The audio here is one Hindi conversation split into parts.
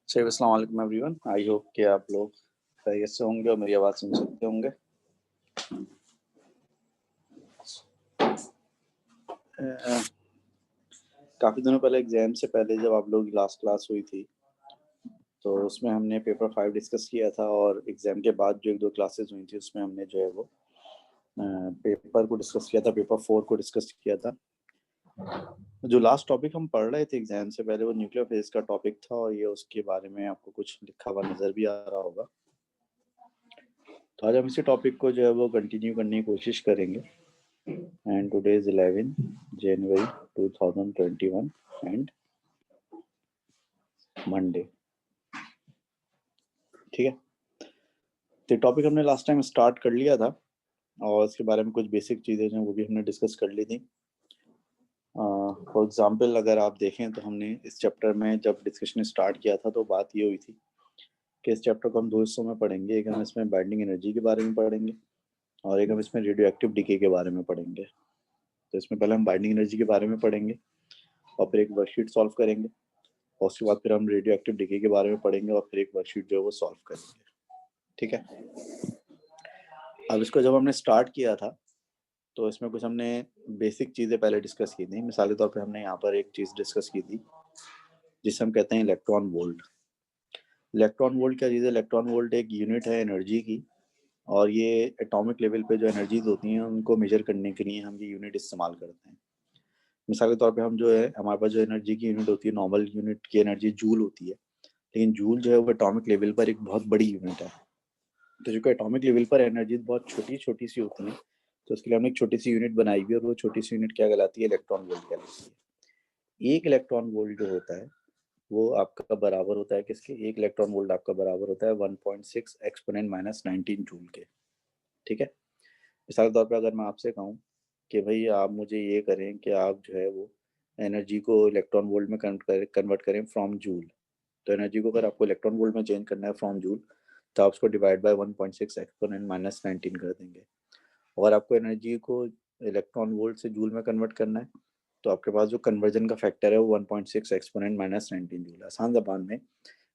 सही। अस्सलाम वालेकुम एवरीवन। आई होप कि आप लोग खैरियत से होंगे और मेरी आवाज़ सुन सकते होंगे। काफ़ी दिनों पहले एग्ज़ाम से पहले जब आप लोग लास्ट क्लास हुई थी तो उसमें हमने पेपर 5 डिस्कस किया था और एग्ज़ाम के बाद जो 1-2 क्लासेस हुई थी उसमें हमने जो है वो पेपर को डिस्कस किया था, पेपर 4 को डिस्कस किया था। जो लास्ट टॉपिक हम पढ़ रहे थे एग्ज़ाम से पहले वो न्यूक्लियर फेज़ का टॉपिक था और ये उसके बारे में आपको कुछ लिखा हुआ नज़र भी आ रहा होगा। तो आज हम इसी टॉपिक को जो है वो कंटिन्यू करने की कोशिश करेंगे। And today is 11 January 2021 and Monday। ठीक है, तो टॉपिक हमने लास्ट टाइम स्टार्ट कर लिया था और इसके बारे में कुछ बेसिक चीज़ें जो वो भी हमने डिस्कस कर ली थी। फॉर एग्जांपल अगर आप देखें तो हमने इस चैप्टर में जब डिस्कशन स्टार्ट किया था तो बात ये हुई थी कि इस चैप्टर को हम 2 हिस्सों में पढ़ेंगे। एक हम इसमें बाइंडिंग एनर्जी के बारे में पढ़ेंगे और एक हम इसमें रेडियो एक्टिव डिके के बारे में पढ़ेंगे। तो इसमें पहले हम बाइंडिंग एनर्जी के बारे में पढ़ेंगे और फिर एक वर्कशीट सॉल्व करेंगे और उसके बाद फिर हम रेडियो एक्टिव डिके के बारे में पढ़ेंगे और फिर एक वर्कशीट जो है वो सॉल्व करेंगे। ठीक है, अब इसको जब हमने स्टार्ट किया था तो इसमें कुछ हमने बेसिक चीज़ें पहले डिस्कस की थी। मिसाली तौर पे हमने यहाँ पर एक चीज़ डिस्कस की थी जिसे हम कहते हैं इलेक्ट्रॉन वोल्ट। इलेक्ट्रॉन वोल्ट क्या चीज़ है? इलेक्ट्रॉन वोल्ट एक यूनिट है एनर्जी की और ये एटॉमिक लेवल पे जो एनर्जीज होती हैं उनको मेजर करने के लिए हम ये यूनिट इस्तेमाल करते हैं। मिसाल के तौर पे हम जो है हमारे पास जो एनर्जी की यूनिट होती है, नॉर्मल यूनिट की एनर्जी जूल होती है, लेकिन जूल जो है वो एटॉमिक लेवल पर एक बहुत बड़ी यूनिट है। तो जो एटॉमिक लेवल पर एनर्जी बहुत छोटी छोटी सी होती है तो उसके लिए हमने एक छोटी सी यूनिट बनाई हुई है और वो छोटी सी यूनिट क्या कहलाती है? इलेक्ट्रॉन वोल्ट कहलाती है। एक इलेक्ट्रॉन वोल्ट जो होता है वो आपका बराबर होता है किसके? एक इलेक्ट्रॉन वोल्ट आपका बराबर होता है 1.6 एक्सपोनेंट माइनस 19 जूल के। ठीक है, मिसाल के तौर पर अगर मैं आपसे कहूँ कि भाई आप मुझे ये करें कि आप जो है वो एनर्जी को इलेक्ट्रॉन वोल्ट में कन्वर्ट करें फ्रॉम जूल। तो एनर्जी को अगर आपको इलेक्ट्रॉन वोल्ट में चेंज करना है फ्रॉम जूल तो आप उसको डिवाइड बाय 1.6 एक्सपोनेंट माइनस 19 कर देंगे। और आपको एनर्जी को इलेक्ट्रॉन वोल्ट से जूल में कन्वर्ट करना है तो आपके पास जो कन्वर्जन का फैक्टर है वो 1.6 एक्सपोनेंट माइनस 19 जूल। आसान जबान में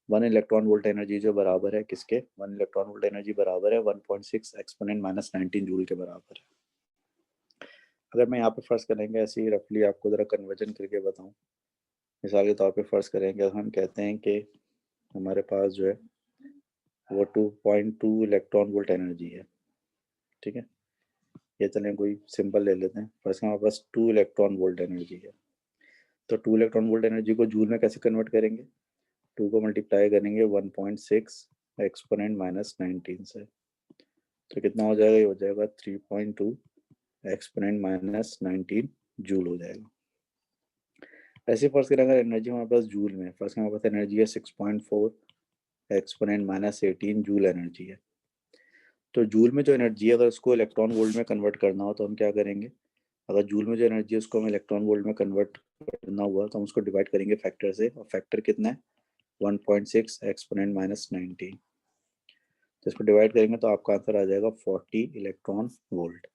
1 इलेक्ट्रॉन वोल्ट एनर्जी जो बराबर है किसके? 1 इलेक्ट्रॉन वोल्ट एनर्जी बराबर है 1.6 एक्सपोनेंट माइनस 19 जूल के बराबर है। अगर मैं यहाँ पे फर्ज करेंगे ऐसे ही रफली आपको ज़रा कन्वर्जन करके बताऊँ, मिसाल के तौर पे फर्ज करेंगे हम कहते हैं कि हमारे पास जो है वो 2.2 इलेक्ट्रॉन वोल्ट एनर्जी है। ठीक है, ये चलें कोई सिंपल ले लेते हैं। फर्स्ट हमारे पास 2 इलेक्ट्रॉन वोल्ट एनर्जी है तो 2 इलेक्ट्रॉन वोल्ट एनर्जी को जूल में कैसे कन्वर्ट करेंगे? 2 को मल्टीप्लाई करेंगे 1.6 एक्सपोनेंट माइनस 19 से तो कितना हो जाएगा? ये हो जाएगा 3.2 एक्सपोनेंट माइनस 19 जूल हो जाएगा। ऐसे फर्स्ट करें अगर एनर्जी हमारे पास जूल में, फर्स्ट हमारे पास एनर्जी है 6.4 एक्सपोनेंट माइनस 18 जूल एनर्जी है। तो जूल में जो एनर्जी है अगर उसको इलेक्ट्रॉन वोल्ट में कन्वर्ट करना हो तो हम क्या करेंगे? अगर जूल में जो एनर्जी है उसको हम इलेक्ट्रॉन वोल्ट में कन्वर्ट करना हुआ तो हम उसको डिवाइड करेंगे फैक्टर से और फैक्टर कितना है? 1.6 एक्सपोनेंट माइनस 19। तो इसको डिवाइड करेंगे तो आपका आंसर आ जाएगा 40 इलेक्ट्रॉन वोल्ट।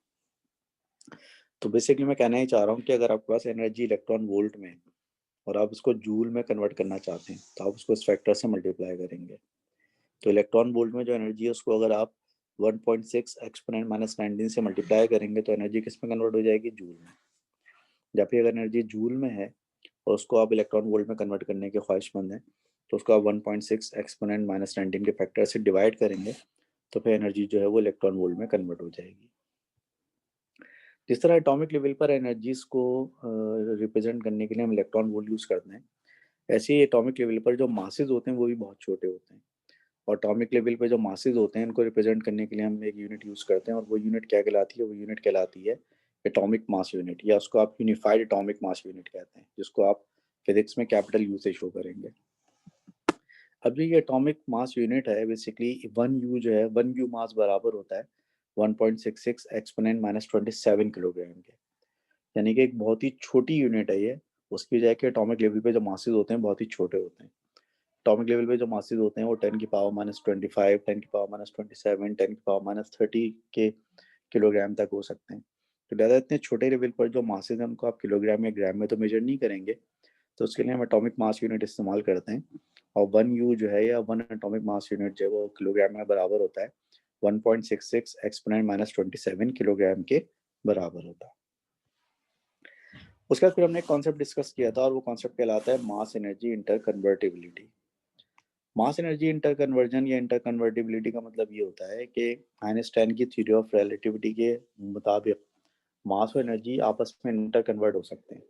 तो बेसिकली मैं कहना ही चाह रहा हूँ कि अगर आपके पास एनर्जी इलेक्ट्रॉन वोल्ट में और आप उसको जूल में कन्वर्ट करना चाहते हैं तो आप उसको इस फैक्टर से मल्टीप्लाई करेंगे। तो इलेक्ट्रॉन वोल्ट में जो एनर्जी है उसको अगर आप 1.6 एक्सपोनेंट माइनस 19 से मल्टीप्लाई करेंगे तो एनर्जी किस में कन्वर्ट हो जाएगी? जूल में। या फिर अगर एनर्जी जूल में है और उसको आप इलेक्ट्रॉन वोल्ट में कन्वर्ट करने के ख्वाहिशमंद हैं तो उसको आप 1.6 एक्सपोनेंट माइनस 19 के फैक्टर से डिवाइड करेंगे तो फिर एनर्जी जो है वो इलेक्ट्रॉन वोल्ट में कन्वर्ट हो जाएगी। जिस तरह एटॉमिक लेवल पर एनर्जीज को रिप्रेजेंट करने के लिए हम इलेक्ट्रॉन वोल्ट यूज़ करते हैं, ऐसे ही एटॉमिक लेवल पर जो मासेज होते हैं वो भी बहुत छोटे होते हैं और एटॉमिक लेवल पे जो मासेज होते हैं इनको रिप्रेजेंट करने के लिए हम एक यूनिट यूज़ करते हैं और वो यूनिट क्या कहलाती है? वो यूनिट कहलाती है एटॉमिक मास यूनिट, या उसको आप यूनिफाइड एटॉमिक मास यूनिट कहते हैं, जिसको आप फिजिक्स में कैपिटल यू से शो करेंगे। अब जो ये एटॉमिक मास यूनिट है बेसिकली 1 यू जो है 1 यू मास बराबर होता है 1.66 एक्सपोनेंट माइनस 27 किलोग्राम के। यानी कि एक बहुत ही छोटी यूनिट है ये। उसकी वजह कि एटॉमिक लेवल पे जो मासेज होते हैं बहुत ही छोटे होते हैं। एटॉमिक लेवल पे जो मासेज होते हैं वो 10 की पावर माइनस 25, 10 की पावर माइनस 27, 10 की पावर माइनस 30 के किलोग्राम तक हो सकते हैं। तो ज़्यादा इतने छोटे लेवल पर जो मासेज हैं उनको आप किलोग्राम या ग्राम में तो मेजर नहीं करेंगे, तो उसके लिए हम एटॉमिक मास यूनिट इस्तेमाल करते हैं और 1 U जो है या 1 एटॉमिक मास यूनिट जो है वो किलोग्राम में बराबर होता है 1.66 एक्सपोनेंट माइनस 27 किलोग्राम के बराबर होता है। उसके बाद फिर हमने एक कॉन्सेप्ट डिस्कस किया था और वो कॉन्सेप्ट कहलाता है mass energy inter convertibility. Mass energy inter conversion या इंटर कन्वर्टिबिलिटी का मतलब ये होता है कि आइंस्टाइन की थ्योरी ऑफ रिलेटिविटी के मुताबिक मास और एनर्जी आपस में इंटर कन्वर्ट हो सकते हैं,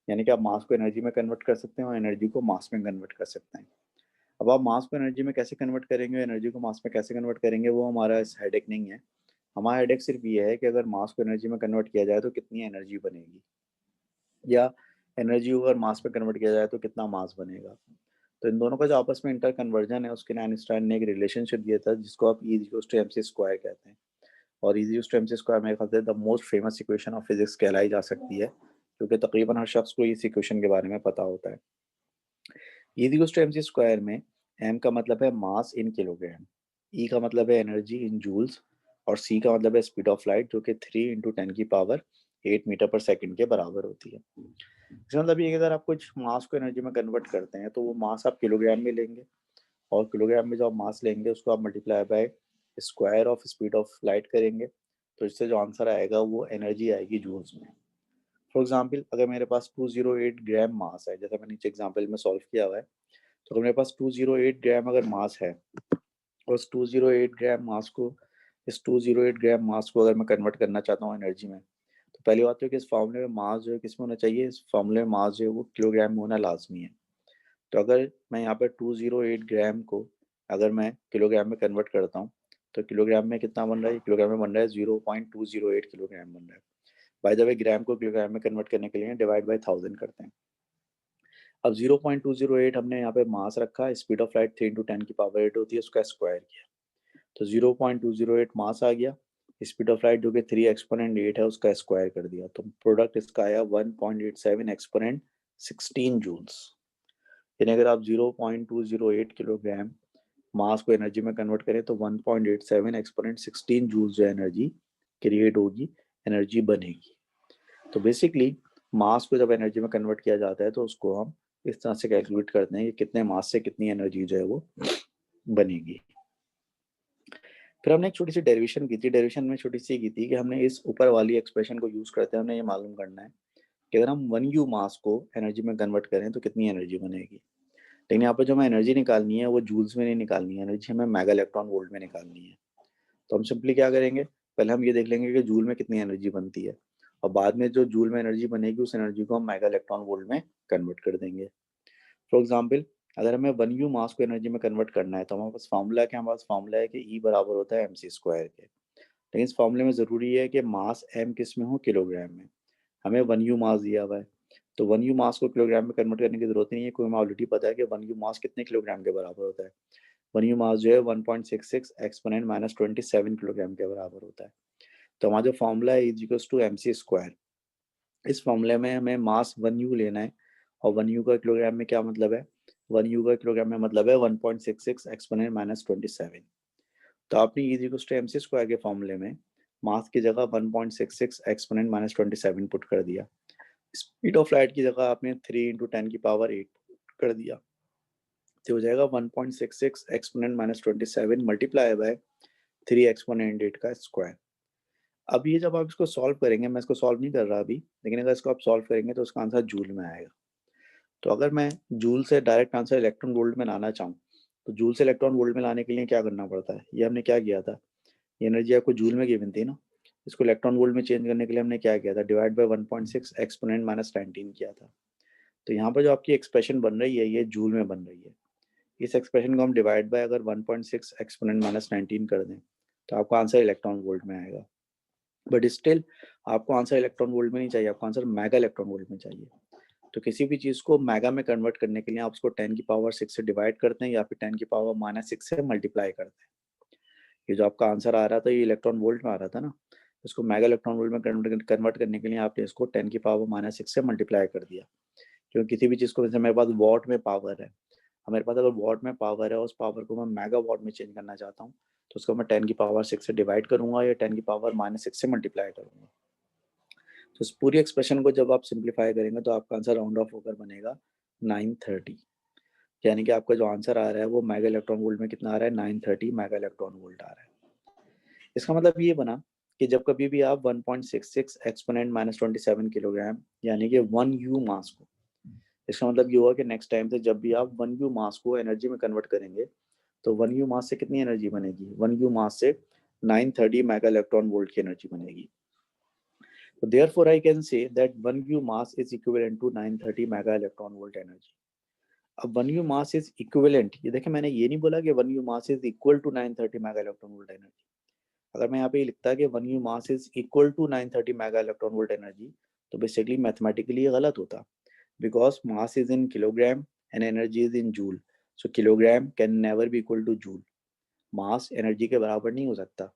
यानी कि आप मास को एनर्जी में कन्वर्ट कर सकते हैं और एनर्जी को मास में कन्वर्ट कर सकते हैं। अब आप मास को एनर्जी में कैसे कन्वर्ट करेंगे, एनर्जी को मास में कैसे कन्वर्ट करेंगे, वो हमारा इस हेडेक नहीं है। हमारा हेडेक सिर्फ ये है कि अगर मास को एनर्जी में कन्वर्ट किया जाए तो कितनी एनर्जी बनेगी, या एनर्जी को अगर मास में कन्वर्ट किया जाए तो कितना मास बनेगा। तो इन दोनों का जो आपस में इंटर कन्वर्जन है उसके लिए आइंस्टाइन ने एक रिलेशनशिप दिया था जिसको आप E=mc² कहते हैं। और E=mc² मेरे ख्याल से the most famous equation of physics कहलाई जा सकती है, क्योंकि तकरीबन हर शख्स को इस इक्वेशन के बारे में पता होता है। E=mc² में m का मतलब है मास इन किलोग्राम, E का मतलब है एनर्जी इन जूल्स और C का मतलब है स्पीड ऑफ लाइट जो कि 3 × 10⁸ मीटर पर सेकंड के बराबर होती है। इसका मतलब ये कि अगर आप कुछ मास को एनर्जी में कन्वर्ट करते हैं तो वो मास आप किलोग्राम में लेंगे और किलोग्राम में जो आप मास लेंगे उसको आप multiply by square of speed of light करेंगे, तो इससे जो आंसर आएगा वो एनर्जी आएगी जूल्स में। फॉर एग्जांपल अगर मेरे पास 208 ग्राम मास है, जैसा मैंने नीचे एग्जांपल में सॉल्व किया हुआ है, तो अगर मेरे पास 208 ग्राम अगर मास है और उस 208 ग्राम मास को इस 208 ग्राम मास को अगर मैं कन्वर्ट करना चाहता हूँ एनर्जी में, तो पहली बात तो है कि इस फॉर्मूले में मास जो है किस में होना चाहिए, इस फॉर्मूले में मास जो है वो किलोग्राम में होना लाजमी है। तो अगर मैं यहाँ पे 208 ग्राम को अगर मैं किलोग्राम में कन्वर्ट करता हूँ तो किलोग्राम में कितना बन रहा है, किलोग्राम में बन रहा है 0.208 किलोग्राम बन रहा है। बाय द वे ग्राम को किलोग्राम में कन्वर्ट करने के लिए डिवाइड बाय 1000 करते हैं। अब 0.208 हमने यहाँ पे मास रखा, स्पीड ऑफ लाइट 3 × 10⁸ होती है, उसका स्क्वायर किया तो 0.208 मास आ गया, स्पीड ऑफ लाइट जो कि 3 एक्सपोनेंट 8 है उसका स्क्वायर कर दिया, तो प्रोडक्ट इसका आया 1.87 एक्सपोनेंट 16 जूल्स। यानी अगर आप 0.208 किलोग्राम मास को एनर्जी में कन्वर्ट करें तो 1.87 एक्सपोनेंट 16 जूल्स जो एनर्जी क्रिएट होगी, एनर्जी बनेगी। तो बेसिकली मास को जब एनर्जी में कन्वर्ट किया जाता है तो उसको हम इस तरह से कैलकुलेट करते हैं कि कितने मास से कितनी एनर्जी जो है वो बनेगी। फिर हमने एक छोटी सी डेरिवेशन की थी, डेरिवेशन में छोटी सी की थी कि हमने इस ऊपर वाली एक्सप्रेशन को यूज करते हैं, हमने ये मालूम करना है कि अगर हम 1 U मास को एनर्जी में कन्वर्ट करें तो कितनी एनर्जी बनेगी। लेकिन यहाँ पर जो हमें एनर्जी निकालनी है वो जूल्स में नहीं निकालनी है, एनर्जी हमें मेगा इलेक्ट्रॉन वोल्ट में निकालनी है। तो हम सिंपली क्या करेंगे, पहले हम ये देख लेंगे कि जूल में कितनी एनर्जी बनती है और बाद में जो जूल में एनर्जी बनेगी उस एनर्जी को हम मेगा इलेक्ट्रॉन वोल्ट में कन्वर्ट कर देंगे। फॉर एग्जाम्पल अगर हमें 1 U मास को एनर्जी में कन्वर्ट करना है तो हमारे पास फॉर्मूला है कि हमारे पास फॉर्मूला है कि E बराबर होता है mc² के। लेकिन इस फॉर्मूले में ज़रूरी है कि मास m किस में हो, किलोग्राम में। हमें 1 U मास दिया हुआ है तो 1 U मास को किलोग्राम में कन्वर्ट करने की जरूरत नहीं है, क्योंकि हमें ऑलरेडी पता है कि 1 U मास कितने किलोग्राम के बराबर होता है। 1 U मास जो है 1.66 एक्सपोनेंट माइनस 27 किलोग्राम के बराबर होता है। तो हमारा जो फॉर्मूला है E=mc², इस फॉर्मूले में हमें मास 1 U लेना है और 1 U का किलोग्राम में क्या मतलब है, 1 U का किलोग्राम में मतलब है 1.66 एक्सपोनेंट माइनस 27। तो आपने E=mc² के फॉर्मूले में मास की जगह 1.66 एक्सपोनेंट माइनस 27 पुट कर दिया, स्पीड ऑफ लाइट की जगह आपने 3 × 10⁸ कर दिया, तो हो जाएगा 1.66 exponent minus 27 multiply by 3 exponent 8 का स्क्वायर। अब ये जब आप इसको सॉल्व करेंगे, मैं इसको सॉल्व नहीं कर रहा अभी, लेकिन अगर इसको आप सॉल्व करेंगे तो उसका आंसर जूल में आएगा। तो अगर मैं जूल से डायरेक्ट आंसर इलेक्ट्रॉन वोल्ट में लाना चाहूँ तो जूल से इलेक्ट्रॉन वोल्ट में लाने के लिए क्या करना पड़ता है, ये हमने क्या किया था, ये एनर्जी आपको जूल में गिवन थी ना, इसको इलेक्ट्रॉन वोल्ट में चेंज करने के लिए हमने क्या किया था, डिवाइड बाय 1.6 एक्सपोनेंट माइनस 19 किया था। तो यहाँ पर जो आपकी एक्सप्रेशन बन रही है ये जूल में बन रही है। इस एक्सप्रेशन को हम डिवाइड बाय अगर 1.6 एक्सपोनेंट माइनस 19 कर दें तो आपका आंसर इलेक्ट्रॉन वोल्ट में आएगा। बट स्टिल आपको आंसर इलेक्ट्रॉन वोल्ट में नहीं चाहिए, आपको आंसर मेगा इलेक्ट्रॉन वोल्ट में चाहिए। तो किसी भी चीज़ को मेगा में कन्वर्ट करने के लिए आप उसको 10⁶ से डिवाइड करते हैं या फिर 10⁻⁻6 से मल्टीप्लाई करते हैं। ये जो आपका आंसर आ रहा था ये इलेक्ट्रॉन वोल्ट में आ रहा था ना, इसको मेगा इलेक्ट्रॉन वोल्ट में कन्वर्ट करने के लिए आपने इसको 10⁻⁻6 से मल्टीप्लाई कर दिया। क्योंकि किसी भी चीज़ को, जैसे मेरे पास वॉट में पावर है, मेरे पास अगर वॉट में पावर है, उस पावर को मैं मेगा वॉट में चेंज करना चाहता हूँ तो उसको मैं 10⁻6 से डिवाइड करूंगा या 10⁻⁻6 से मल्टीप्लाई करूंगा। तो इस पूरी एक्सप्रेशन को जब आप सिंप्लीफाई करेंगे तो आपका आंसर राउंड ऑफ होकर बनेगा 930। यानी कि आपका जो आंसर आ रहा है वो मेगा इलेक्ट्रॉन वोल्ट में कितना आ रहा है, 930 मेगा इलेक्ट्रॉन वोल्ट आ रहा है। इसका मतलब ये बना कि जब कभी भी आप 1.66 एक्सपोनेंट -27 किलोग्राम यानी कि 1 यू मास को, इसका मतलब ये हुआ कि नेक्स्ट टाइम से जब भी आप 1 यू मास को एनर्जी में कन्वर्ट करेंगे तो 1 यू मास से कितनी एनर्जी बनेगी, 1 यू मास से 930 मेगा इलेक्ट्रॉन वोल्ट की एनर्जी बनेगी। So therefore I can say that 1 U mass is equivalent to 930 mega electron volt energy. अब 1 U mass is equivalent, ये देखें मैंने ये नहीं बोला कि 1 U mass is equal to 930 mega electron volt energy। अगर मैं यहाँ पे ये लिखता कि 1 U mass is equal to 930 mega electron volt energy तो बेसिकली मैथमेटिकली ये गलत होता, because mass is in kilogram and energy is in joule, so kilogram can never be equal to joule। Mass energy के बराबर नहीं हो सकता।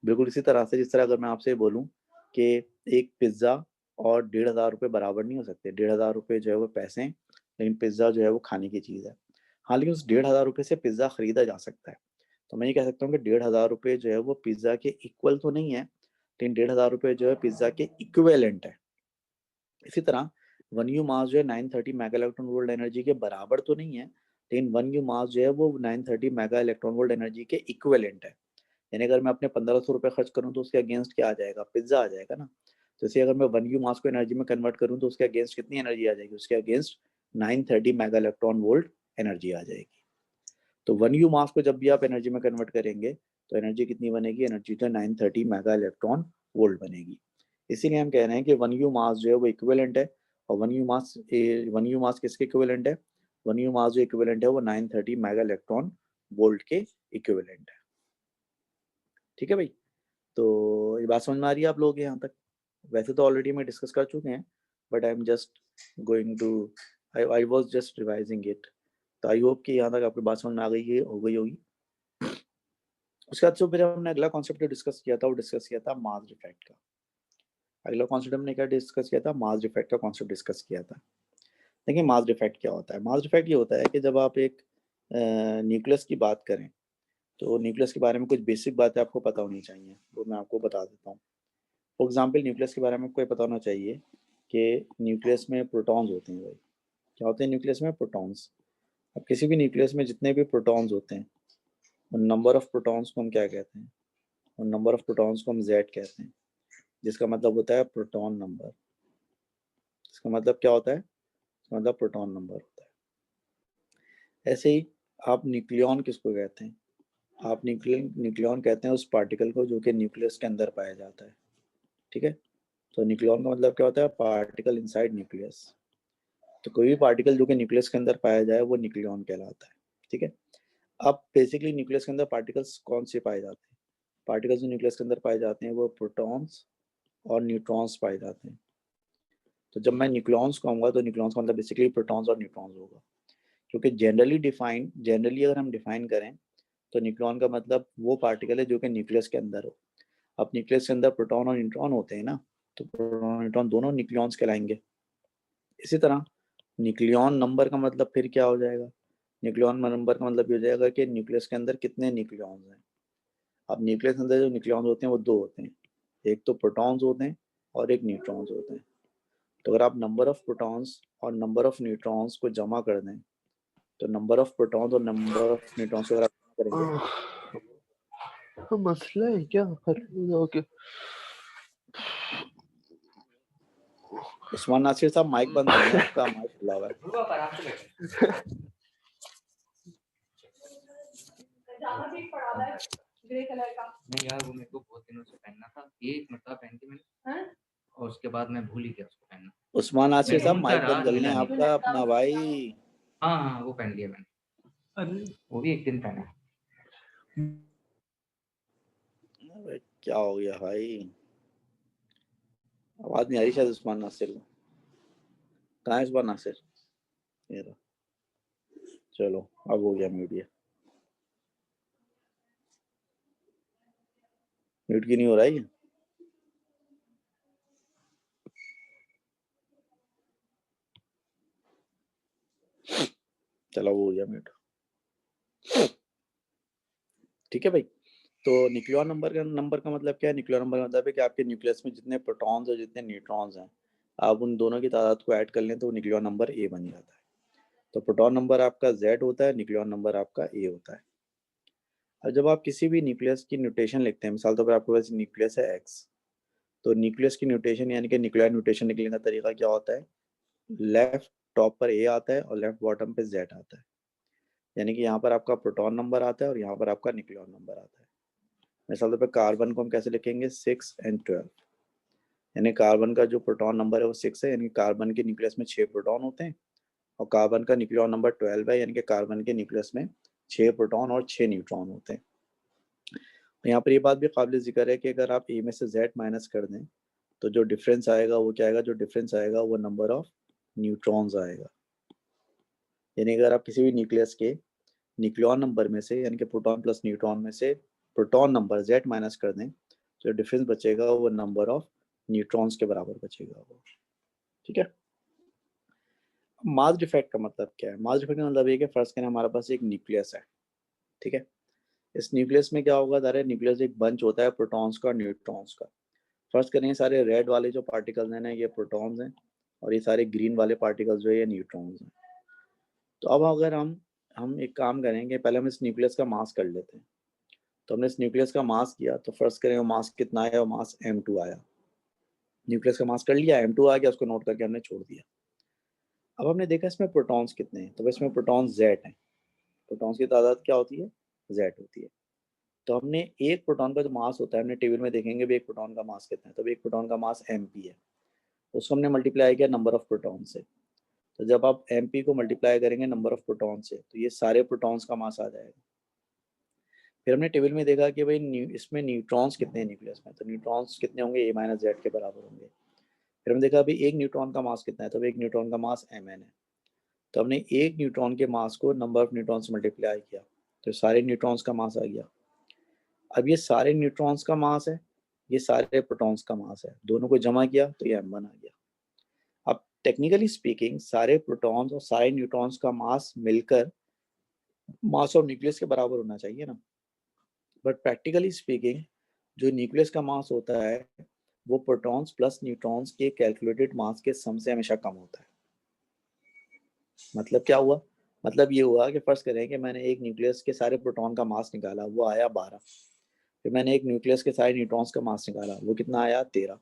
बिल्कुल इसी तरह से जिस तरह अगर मैं आपसे बोलूं कि एक पिज्ज़ा और 1,500 रुपये बराबर नहीं हो सकते। 1,500 रुपये जो है वो पैसे हैं, लेकिन पिज्ज़ा जो है वो खाने की चीज़ है। हाँ, लेकिन उस 1,500 रुपये से पिज्ज़ा खरीदा जा सकता है। तो मैं ये कह सकता हूँ कि 1,500 रुपये जो है वो पिज्ज़ा के इक्वल तो नहीं है, लेकिन 1,500 रुपये जो है पिज्ज़ा के इक्विवेलेंट है। इसी तरह 1 यू मास जो है 930 मेगा इलेक्ट्रॉन वोल्ट एनर्जी के बराबर तो नहीं है, लेकिन 1 यू मास जो है वो 930 मेगा इलेक्ट्रॉन वोल्ट एनर्जी के इक्विवेलेंट है। यानी अगर मैं अपने 1,500 रुपये खर्च करूँ तो उसके अगेंस्ट क्या आ जाएगा, पिज्जा आ जाएगा ना। तो इसे अगर मैं 1 यू मास को एनर्जी में कन्वर्ट करूँ तो उसके अगेंस्ट कितनी एनर्जी आ जाएगी, उसके against 930 mega electron volt energy आ जाएगी। तो 1 यू मास को जब भी आप एनर्जी में कन्वर्ट करेंगे तो एनर्जी कितनी बनेगी, एनर्जी तो 930 मेगा इलेक्ट्रॉन वोल्ट बनेगी। इसीलिए हम कह रहे हैं कि 1 यू मास जो है वो इक्विवेलेंट है। और 1 यू मास किसके इक्विवेलेंट है, 1 यू मास जो इक्विवेलेंट है वो 930 मेगा इलेक्ट्रॉन वोल्ट के इक्विवेलेंट है। ठीक है भाई, तो ये बात समझ में आ रही है आप लोग यहाँ तक? वैसे तो ऑलरेडी मैं डिस्कस कर चुके हैं, but I am just going to, I was just revising it. तो आई होप कि यहाँ तक आपकी बात समझ में आ गई है, हो गई होगी। उसके बाद जो फिर हमने अगला कॉन्सेप्ट डिस्कस किया था वो डिस्कस किया था मास डिफेक्ट का। अगला कॉन्सेप्ट हमने क्या डिस्कस किया था, मास डिफेक्ट का कॉन्सेप्ट डिस्कस किया था। देखिए मास डिफेक्ट क्या होता है। मास डिफेक्ट ये होता है कि जब आप एक न्यूक्लियस की बात करें तो न्यूक्लियस के बारे में कुछ बेसिक बातें आपको पता होनी चाहिए, वो मैं आपको बता देता हूँ। फॉर एग्जाम्पल न्यूक्लियस के बारे में आपको ये पता होना चाहिए कि न्यूक्लियस में प्रोटॉन्स होते हैं। भाई क्या होते हैं न्यूक्लियस में, प्रोटॉन्स। अब किसी भी न्यूक्लियस में जितने भी प्रोटॉन्स होते हैं उन नंबर ऑफ प्रोटॉन्स को हम क्या कहते हैं, उन नंबर ऑफ प्रोटॉन्स को हम जेड कहते हैं, जिसका मतलब होता है प्रोटॉन नंबर। इसका मतलब क्या होता है, इसका मतलब प्रोटॉन नंबर होता है। ऐसे ही आप न्यूक्लियॉन किसको कहते हैं, आप न्यूक्लियॉन कहते हैं उस पार्टिकल को जो कि न्यूक्लियस के अंदर पाया जाता है। ठीक है, तो न्यूक्लियॉन का मतलब क्या होता है, पार्टिकल इनसाइड न्यूक्लियस। तो कोई भी पार्टिकल जो कि न्यूक्लियस के अंदर पाया जाए वो न्यूक्लियॉन कहलाता है। ठीक है, अब बेसिकली न्यूक्लियस के अंदर पार्टिकल्स कौन से पाए जाते हैं, पार्टिकल्स जो न्यूक्लियस के अंदर पाए जाते हैं वो प्रोटॉन्स और न्यूट्रॉन्स पाए जाते हैं। तो जब मैं न्यूक्लियॉन्स कहूँगा तो न्यूक्लियॉन्स का मतलब बेसिकली प्रोटॉन्स और न्यूट्रॉन्स होगा, क्योंकि जनरली अगर हम डिफाइन करें तो न्यूक्लियॉन का मतलब वो पार्टिकल है जो कि न्यूक्लियस के अंदर हो। अब न्यूक्लियस के अंदर प्रोटॉन और न्यूट्रॉन होते हैं ना, तो प्रोटॉन न्यूट्रॉन दोनों न्यूक्लियॉन्स कहलाएंगे। इसी तरह न्यूक्लियॉन नंबर का मतलब फिर क्या हो जाएगा, न्यूक्लियॉन नंबर का मतलब ये हो जाएगा कि न्यूक्लियस के अंदर कितने न्यूक्लियॉन्स हैं। अब न्यूक्लियस के अंदर जो न्यूक्लियॉन्स होते हैं वो दो होते हैं, एक तो प्रोटॉन्स होते हैं और एक न्यूट्रॉन्स होते हैं। तो अगर आप नंबर ऑफ प्रोटॉन्स और नंबर ऑफ न्यूट्रॉन्स को जमा कर दें तो नंबर ऑफ प्रोटॉन्स और नंबर ऑफ न्यूट्रॉन्स को अगर आप जमा करेंगे, मसला है क्या? ओके उस्मान नासिर साहब माइक बंद कर लें, आपका माइक खुला हुआ है। ग्रे कलर का नहीं यार, वो मेरे को बहुत दिनों से पहनना था, एक मरतबा पहन के मैंने और उसके बाद मैं भूल ही गया उसको पहनना। उस्मान नासिर साहब माइक बंद कर लें आपका अपना भाई। हाँ वो पहन लिया मैंने, वो भी एक दिन पहना। क्या हो गया भाई, आवाज नहीं आ रही शायद उस्मान नासिर को। कहाँ है उस्मान नासिर, ये रहा। चलो अब हो गया म्यूट, म्यूट की नहीं हो रहा है ये। चलो वो हो गया म्यूट। ठीक है भाई, तो न्यूक्लियर नंबर का मतलब क्या है, न्यूक्लियर नंबर का मतलब है कि आपके न्यूक्लियस में जितने प्रोटॉन्स और जितने न्यूट्रॉन्स हैं आप उन दोनों की तादाद को ऐड कर लें तो न्यूक्लियर नंबर ए बन जाता है। तो प्रोटॉन नंबर आपका Z होता है, न्यूक्लियॉन नंबर आपका A होता है। अब जब आप किसी भी न्यूक्लियस की म्यूटेशन लिखते हैं, मिसाल तौर पर आपके पास न्यूक्लियस है X, तो न्यूक्लियस की म्यूटेशन यानी कि न्यूक्लियर म्यूटेशन लिखने का तरीका क्या होता है, लेफ्ट टॉप पर A आता है और लेफ्ट बॉटम पे Z आता है, यानी कि यहाँ पर आपका प्रोटॉन नंबर आता है और यहाँ पर आपका न्यूक्लियॉन नंबर आता है। मिसाल तौर पर कार्बन को हम कैसे लिखेंगे, 6 and 12, यानी कार्बन का जो प्रोटॉन नंबर है वो 6 है, यानी कार्बन के न्यूक्लियस में 6 प्रोटॉन होते हैं, और कार्बन का न्यूक्लियॉन नंबर 12 है, यानी कि कार्बन के न्यूक्लियस में 6 प्रोटॉन और 6 न्यूट्रॉन होते हैं। यहाँ पर ये बात भी काबिल जिक्र है कि अगर आप ए में से Z माइनस कर दें तो जो डिफरेंस आएगा वो क्या आएगा, जो डिफरेंस आएगा वो नंबर ऑफ न्यूट्रॉन्स आएगा। यानी अगर आप किसी भी न्यूक्लियस के न्यूक्लियॉन नंबर में से, यानी कि प्रोटॉन प्लस न्यूट्रॉन में से प्रोटॉन नंबर Z माइनस कर दें, जो डिफरेंस बचेगा वो नंबर ऑफ न्यूट्रॉन्स के बराबर बचेगा वो। ठीक है। मास डिफेक्ट का मतलब क्या है? मास डिफेक्ट का मतलब ये कि फर्स्ट करें हमारे पास एक न्यूक्लियस है, ठीक है। इस न्यूक्लियस में क्या होगा, सारे न्यूक्लियस एक बंच होता है प्रोटॉन्स का और न्यूट्रॉन्स का। फर्स्ट करें सारे रेड वाले जो पार्टिकल्स हैं ना, ये प्रोटॉन्स हैं, और ये सारे ग्रीन वाले पार्टिकल्स जो है ये न्यूट्रॉन्स हैं। तो अब अगर हम एक काम करेंगे, पहले हम इस न्यूक्लियस का मास कर लेते हैं। तो हमने इस न्यूक्लियस का मास किया, तो फर्स्ट करें वो मास कितना आया, वो मास m2 आया। न्यूक्लियस का मास कर लिया, m2 आ गया, उसको नोट करके हमने छोड़ दिया। अब हमने देखा इसमें प्रोटॉन्स कितने हैं, तो इसमें प्रोटॉन्स Z हैं। प्रोटॉन्स की तादाद क्या होती है, Z होती है। तो हमने एक प्रोटॉन का जो मास होता है, हमने टेबल में देखेंगे भी एक प्रोटॉन का मास कितना है, तो एक प्रोटॉन का मास mp है, उसको हमने मल्टीप्लाई किया नंबर ऑफ प्रोटॉन से। तो जब आप mp को मल्टीप्लाई करेंगे नंबर ऑफ प्रोटॉन से, तो ये सारे प्रोटॉन्स का मास आ जाएगा। फिर हमने टेबल में देखा कि भाई इसमें न्यूट्रॉन्स कितने हैं न्यूक्लियस में, तो न्यूट्रॉन्स कितने होंगे, a माइनस जेड के बराबर होंगे। फिर हमने देखा भाई एक न्यूट्रॉन का मास कितना है, तो एक न्यूट्रॉन का मास mn है। तो हमने एक न्यूट्रॉन के मास को नंबर ऑफ न्यूट्रॉन से मल्टीप्लाई किया, तो सारे न्यूट्रॉन्स का मास आ गया। अब ये सारे न्यूट्रॉन्स का मास है, ये सारे प्रोटॉन्स का मास है, दोनों को जमा किया तो ये m1 आ गया। अब टेक्निकली स्पीकिंग सारे प्रोटॉन्स और सारे न्यूट्रॉन्स का मास मिलकर मास ऑफ न्यूक्लियस के बराबर होना चाहिए ना, बट प्रैक्टिकली स्पीकिंग जो न्यूक्लियस का मास होता है वो प्रोटॉन्स प्लस न्यूट्रॉन्स के कैलकुलेटेड मास के सम से हमेशा कम होता है। मतलब क्या हुआ, मतलब ये हुआ कि फर्स्ट करें कि मैंने एक न्यूक्लियस के सारे प्रोटॉन का मास निकाला, वो आया 12। फिर मैंने एक न्यूक्लियस के सारे न्यूट्रॉन्स का मास निकाला, वो कितना आया 13।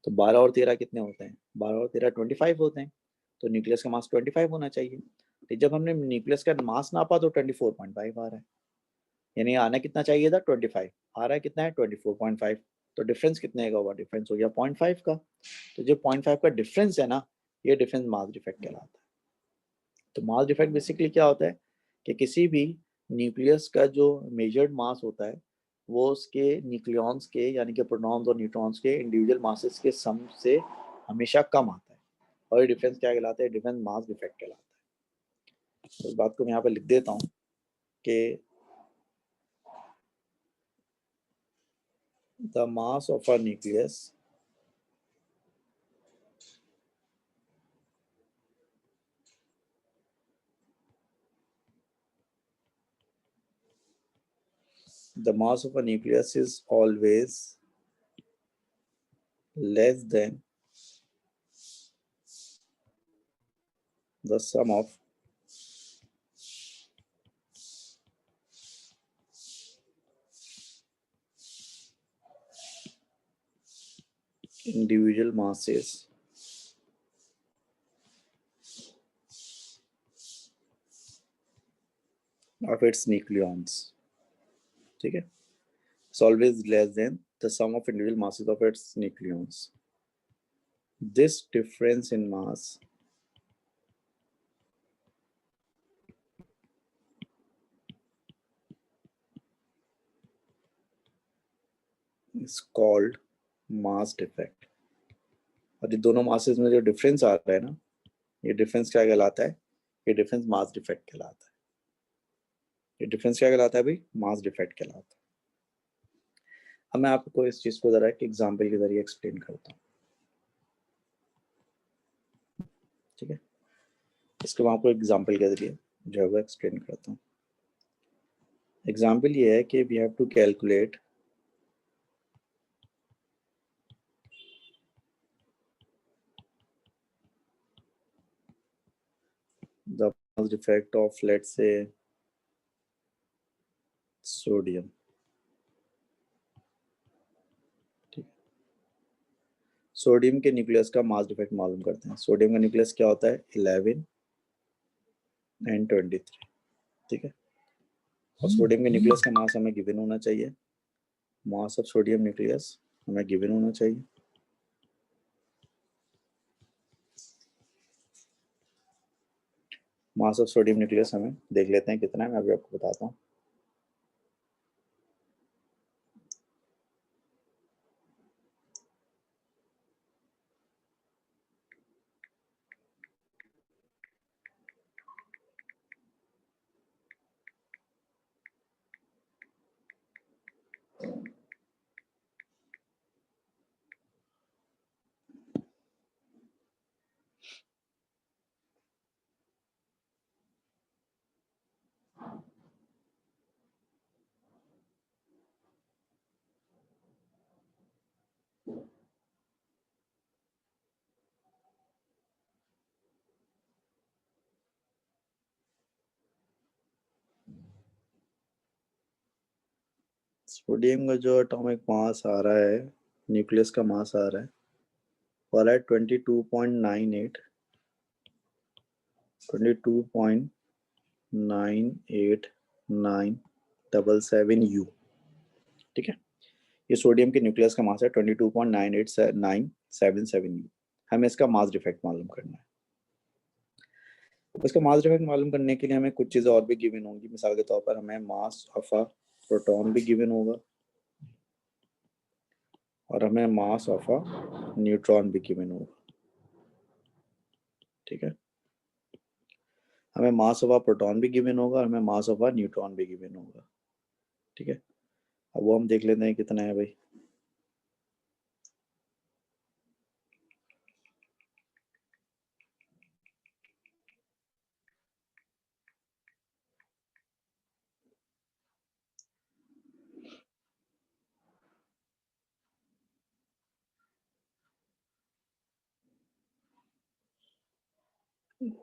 तो 12 और 13 कितने होते हैं, 12 और 13 25 होते हैं। तो न्यूक्लियस का मास 25 होना चाहिए। तो जब हमने न्यूक्लियस का मास नापा तो 24.5 आ रहा है, यानी आना कितना चाहिए था 25, आ रहा है कितना है 24.5। तो डिफरेंस कितने का हुआ, डिफरेंस हो गया 0.5 का। तो जो 0.5 का डिफरेंस है ना, ये डिफरेंस मास डिफेक्ट कहलाता है। तो मास डिफेक्ट बेसिकली क्या होता है कि किसी भी न्यूक्लियस का जो मेजर्ड मास होता है वो उसके न्यूक्लियॉन्स के, यानी कि प्रोटॉन्स और न्यूट्रॉन्स के इंडिविजुअल मासेस के सम से हमेशा कम आता है, और ये डिफरेंस क्या कहलाता है, डिफरेंस मास डिफेक्ट कहलाता है। तो इस बात को मैं यहाँ पे लिख देता हूँ कि the mass of a nucleus is always less than the sum of individual masses of its nucleons। ठीक है, it's always less than the sum of individual masses of its nucleons। This difference in mass is called mass defect। और ये दोनों masses में जो difference आ रहा है ना, ये difference क्या कहलाता है, ये difference mass defect कहलाता है। ये difference क्या कहलाता है भाई, mass defect कहलाता है। अब मैं आपको इस चीज को जरा एक एग्जाम्पल के जरिए एक्सप्लेन करता हूँ। ठीक है, इसको मैं आपको एग्जाम्पल के जरिए जो है वो एक्सप्लेन करता हूँ। एग्जाम्पल ये है कि we have to calculate the defect of let's say sodium, ठीक, सोडियम के न्यूक्लियस का मास डिफेक्ट मालूम करते हैं। सोडियम का न्यूक्लियस क्या होता है 11 एंड 23, ठीक है। और सोडियम के न्यूक्लियस का मास हमें गिवन होना चाहिए, मास ऑफ सोडियम न्यूक्लियस हमें गिवन होना चाहिए। मास ऑफ सोडियम न्यूक्लियस हमें देख लेते हैं कितना है, मैं अभी आपको बताता हूँ। सोडियम का जो एटॉमिक मास आ रहा है, न्यूक्लियस का मास आ रहा है, वो आ रहा है 22.98 22.9897 ठीक है। ये सोडियम के न्यूक्लियस का मास है 22.9897 हमें इसका मास डिफेक्ट मालूम करना है। इसका मास डिफेक्ट मालूम करने के लिए हमें कुछ चीज़ें और भी गिवन होंगी। मिसाल के तौर पर हमें मास ऑफ अ प्रोटॉन भी गिवन होगा और हमें मास ऑफ अ न्यूट्रॉन भी गिवन होगा, ठीक है। हमें मास ऑफ अ प्रोटॉन भी गिवन होगा और हमें मास ऑफ अ न्यूट्रॉन भी गिवन होगा, ठीक है। अब वो हम देख लेते हैं कितना है भाई।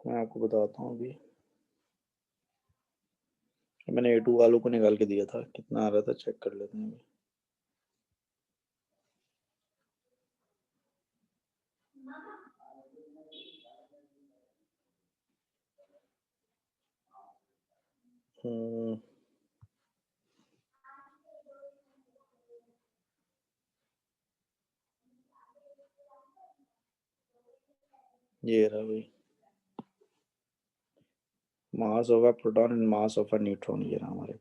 मैं आपको बताता हूँ अभी, मैंने A2 वालों को निकाल के दिया था, कितना आ रहा था चेक कर लेते हैं अभी। ये रहा भाई, mass of a proton and mass of a neutron, ये रहा हमारे पास।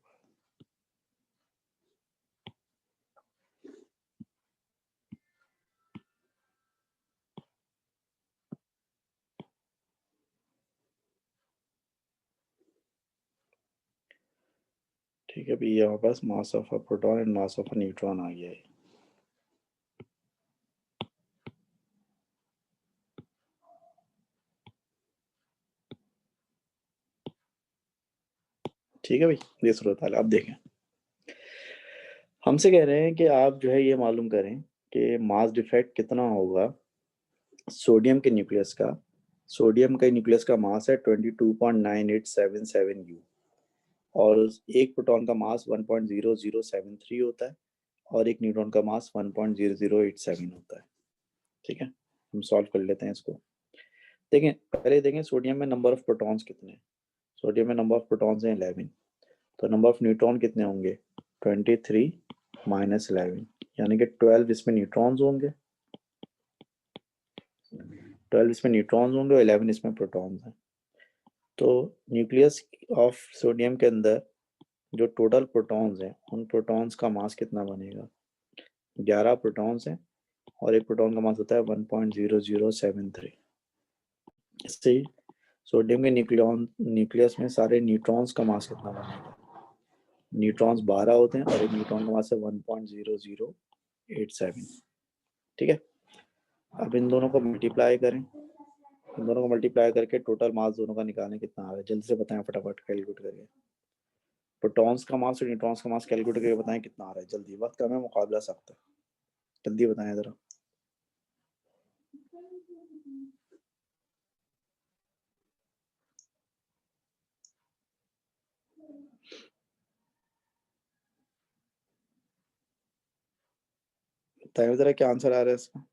ठीक है भाई, ये हमारे पास mass of a proton and mass of a neutron आ गया है। ठीक है भाई, ये सूरत हाल। अब देखें, हमसे कह रहे हैं कि आप जो है ये मालूम करें कि मास डिफेक्ट कितना होगा सोडियम के न्यूक्लियस का। सोडियम का न्यूक्लियस का मास है 22.9877 और एक प्रोटॉन का मास 1.0073 होता है और एक न्यूट्रॉन का मास 1.0087 होता है, ठीक है। हम सॉल्व कर लेते हैं इसको। देखें, पहले देखें सोडियम में नंबर ऑफ प्रोटॉन्स कितने हैं। सोडियम में नंबर ऑफ प्रोटॉन्स हैं 11, तो नंबर ऑफ न्यूट्रॉन कितने होंगे 23 माइनस 11, यानी कि 12 इसमें न्यूट्रॉन्स होंगे, 12 इसमें न्यूट्रॉन्स होंगे और 11 इसमें प्रोटॉन्स हैं। तो न्यूक्लियस ऑफ सोडियम के अंदर जो टोटल प्रोटॉन्स हैं उन प्रोटॉन्स का मास कितना बनेगा, 11 प्रोटॉन्स हैं और एक प्रोटॉन का मास होता है 1.0073। इससे सोडियम के न्यूक्लियस में सारे न्यूट्रॉन्स का मास कितना बनेगा, न्यूट्रॉन्स 12 होते हैं और एक न्यूट्रॉन का मास है 1.0087, ठीक है। अब इन दोनों को मल्टीप्लाई करें, इन दोनों को मल्टीप्लाई करके टोटल मास दोनों का निकालें कितना आ रहा है, जल्दी से बताएं फटाफट कैलकुलेट करके। प्रोटॉन्स का मास और न्यूट्रॉन्स का मास कैलकुलेट करके बताएं कितना आ रहा है, जल्दी, वक्त कम है, मुकाबला सख्त है, जल्दी बताएं जरा। बताइए जरा क्या आंसर आ रहा है इसका।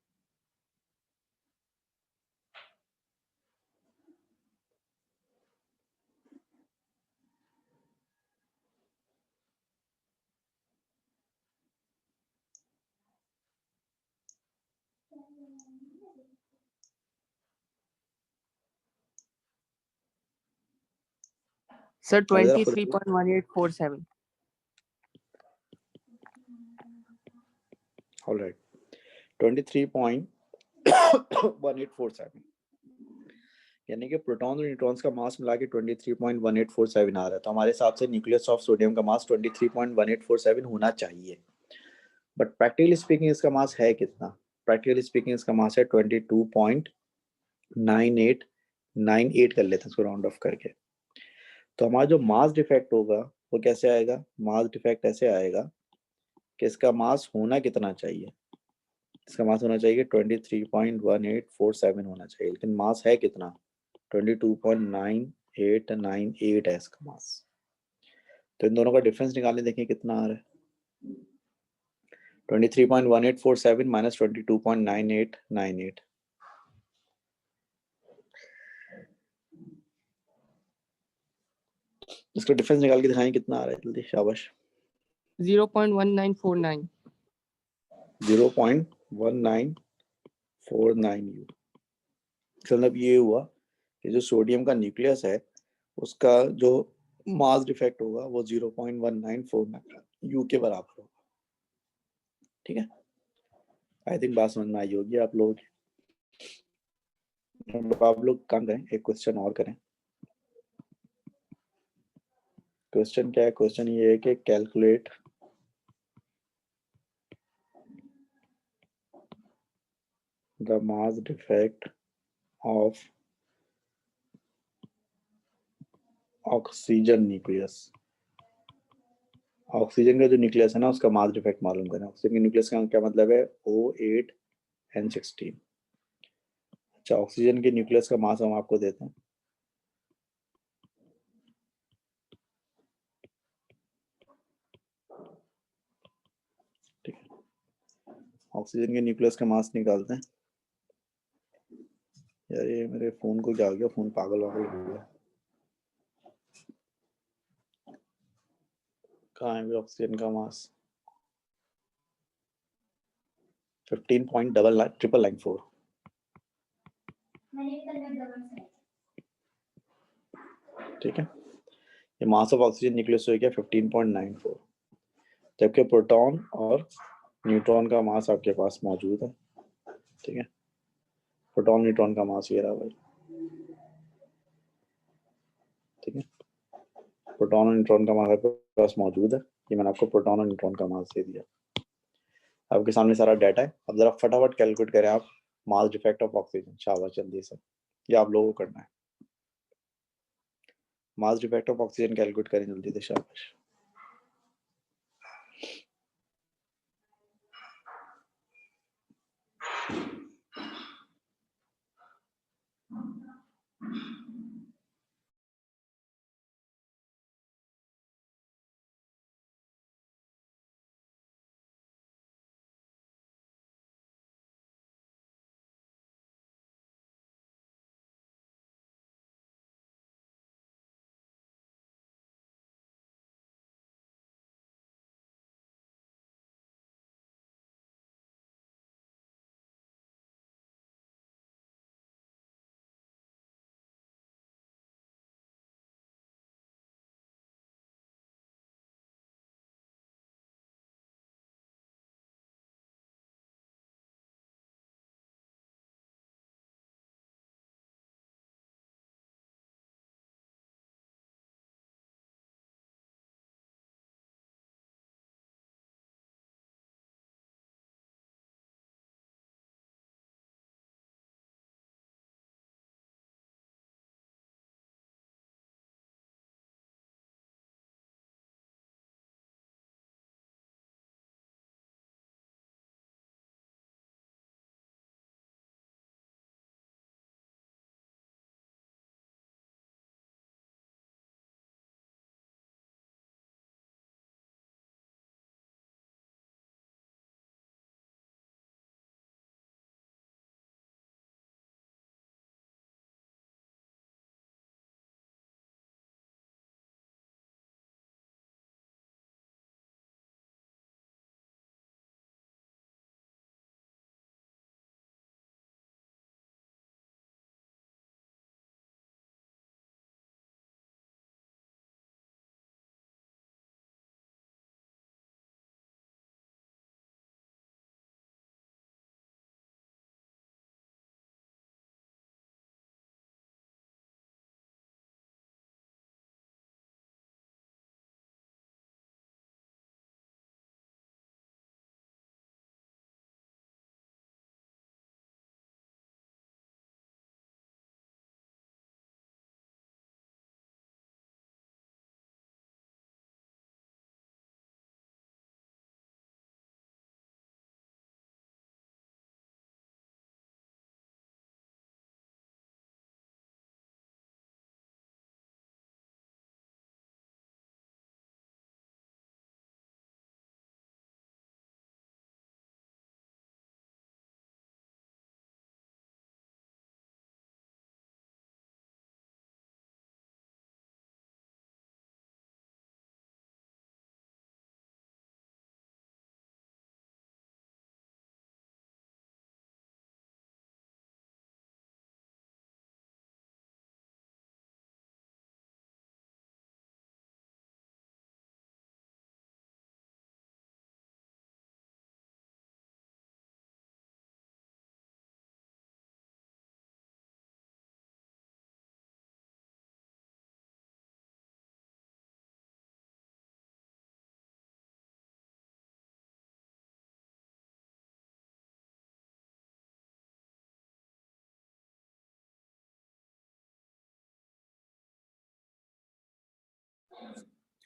सर अभी जरा फिर से 23.1847. ऑलराइट 23.1847 यानी कि प्रोटॉन और न्यूट्रॉन्स का मास मिला के 23.1847 आ रहा है। तो हमारे हिसाब से न्यूक्लियस ऑफ सोडियम का मास 23.1847 होना चाहिए। बट प्रैक्टिकली स्पीकिंग इसका मास है कितना? प्रैक्टिकली स्पीकिंग इसका मास है 22.9898 कर लेते हैं इसको राउंड ऑफ करके। तो हमारा जो मास डिफेक्ट होगा वो कैसे आएगा? मास डिफेक्ट ऐसे आएगा कि इसका मास होना कितना चाहिए? इसका मास होना चाहिए 23.1847 होना चाहिए, लेकिन मास है कितना? 22.9898 है इसका मास। तो इन दोनों का डिफरेंस निकालने देखें कितना आ रहा है। 23.1847 माइनस 22.9898। इसका डिफरेंस निकाल के दिखाएं कितना आ रहा है जल्दी, शाबाश। 0.1949. 0.1949 यू। मतलब ये हुआ कि जो सोडियम का न्यूक्लियस है उसका जो मास डिफेक्ट होगा वो 0.1949 यू के बराबर होगा। ठीक है, आई थिंक बात समझ में आई होगी आप लोग। आप लोग काम करें, एक क्वेश्चन और करें। क्वेश्चन क्या है? क्वेश्चन ये है कि calculate the mass defect of oxygen nucleus. Oxygen का जो न्यूक्लियस है ना उसका मास डिफेक्ट मालूम करें। ऑक्सीजन के न्यूक्लियस का क्या मतलब है? O8N16। अच्छा, ऑक्सीजन के न्यूक्लियस का मास हम आपको देते हैं। ठीक है, ऑक्सीजन के न्यूक्लियस का मास निकालते हैं। यार ये मेरे फोन को क्या हो गया? फोन पागल वागल हो गया। कहाँ है ऑक्सीजन का मास? 15.994। ठीक है, ये मास ऑफ ऑक्सीजन न्यूक्लियस हो गया 15.94, जबकि प्रोटॉन और न्यूट्रॉन का मास आपके पास मौजूद है। ठीक है, प्रोटॉन न्यूट्रॉन का मास ये रहा भाई। ठीक है, प्रोटॉन और न्यूट्रॉन का मास आपके पास मौजूद है। ये मैंने आपको प्रोटॉन और न्यूट्रॉन का मास दे दिया। आपके सामने सारा डाटा है। अब जरा फटाफट कैलकुलेट करें आप मास डिफेक्ट ऑफ ऑक्सीजन। शाबाश, जल्दी से, ये आप लोगों को करना है। Mass defect of oxygen calculate करें जल्दी से, शाबाश।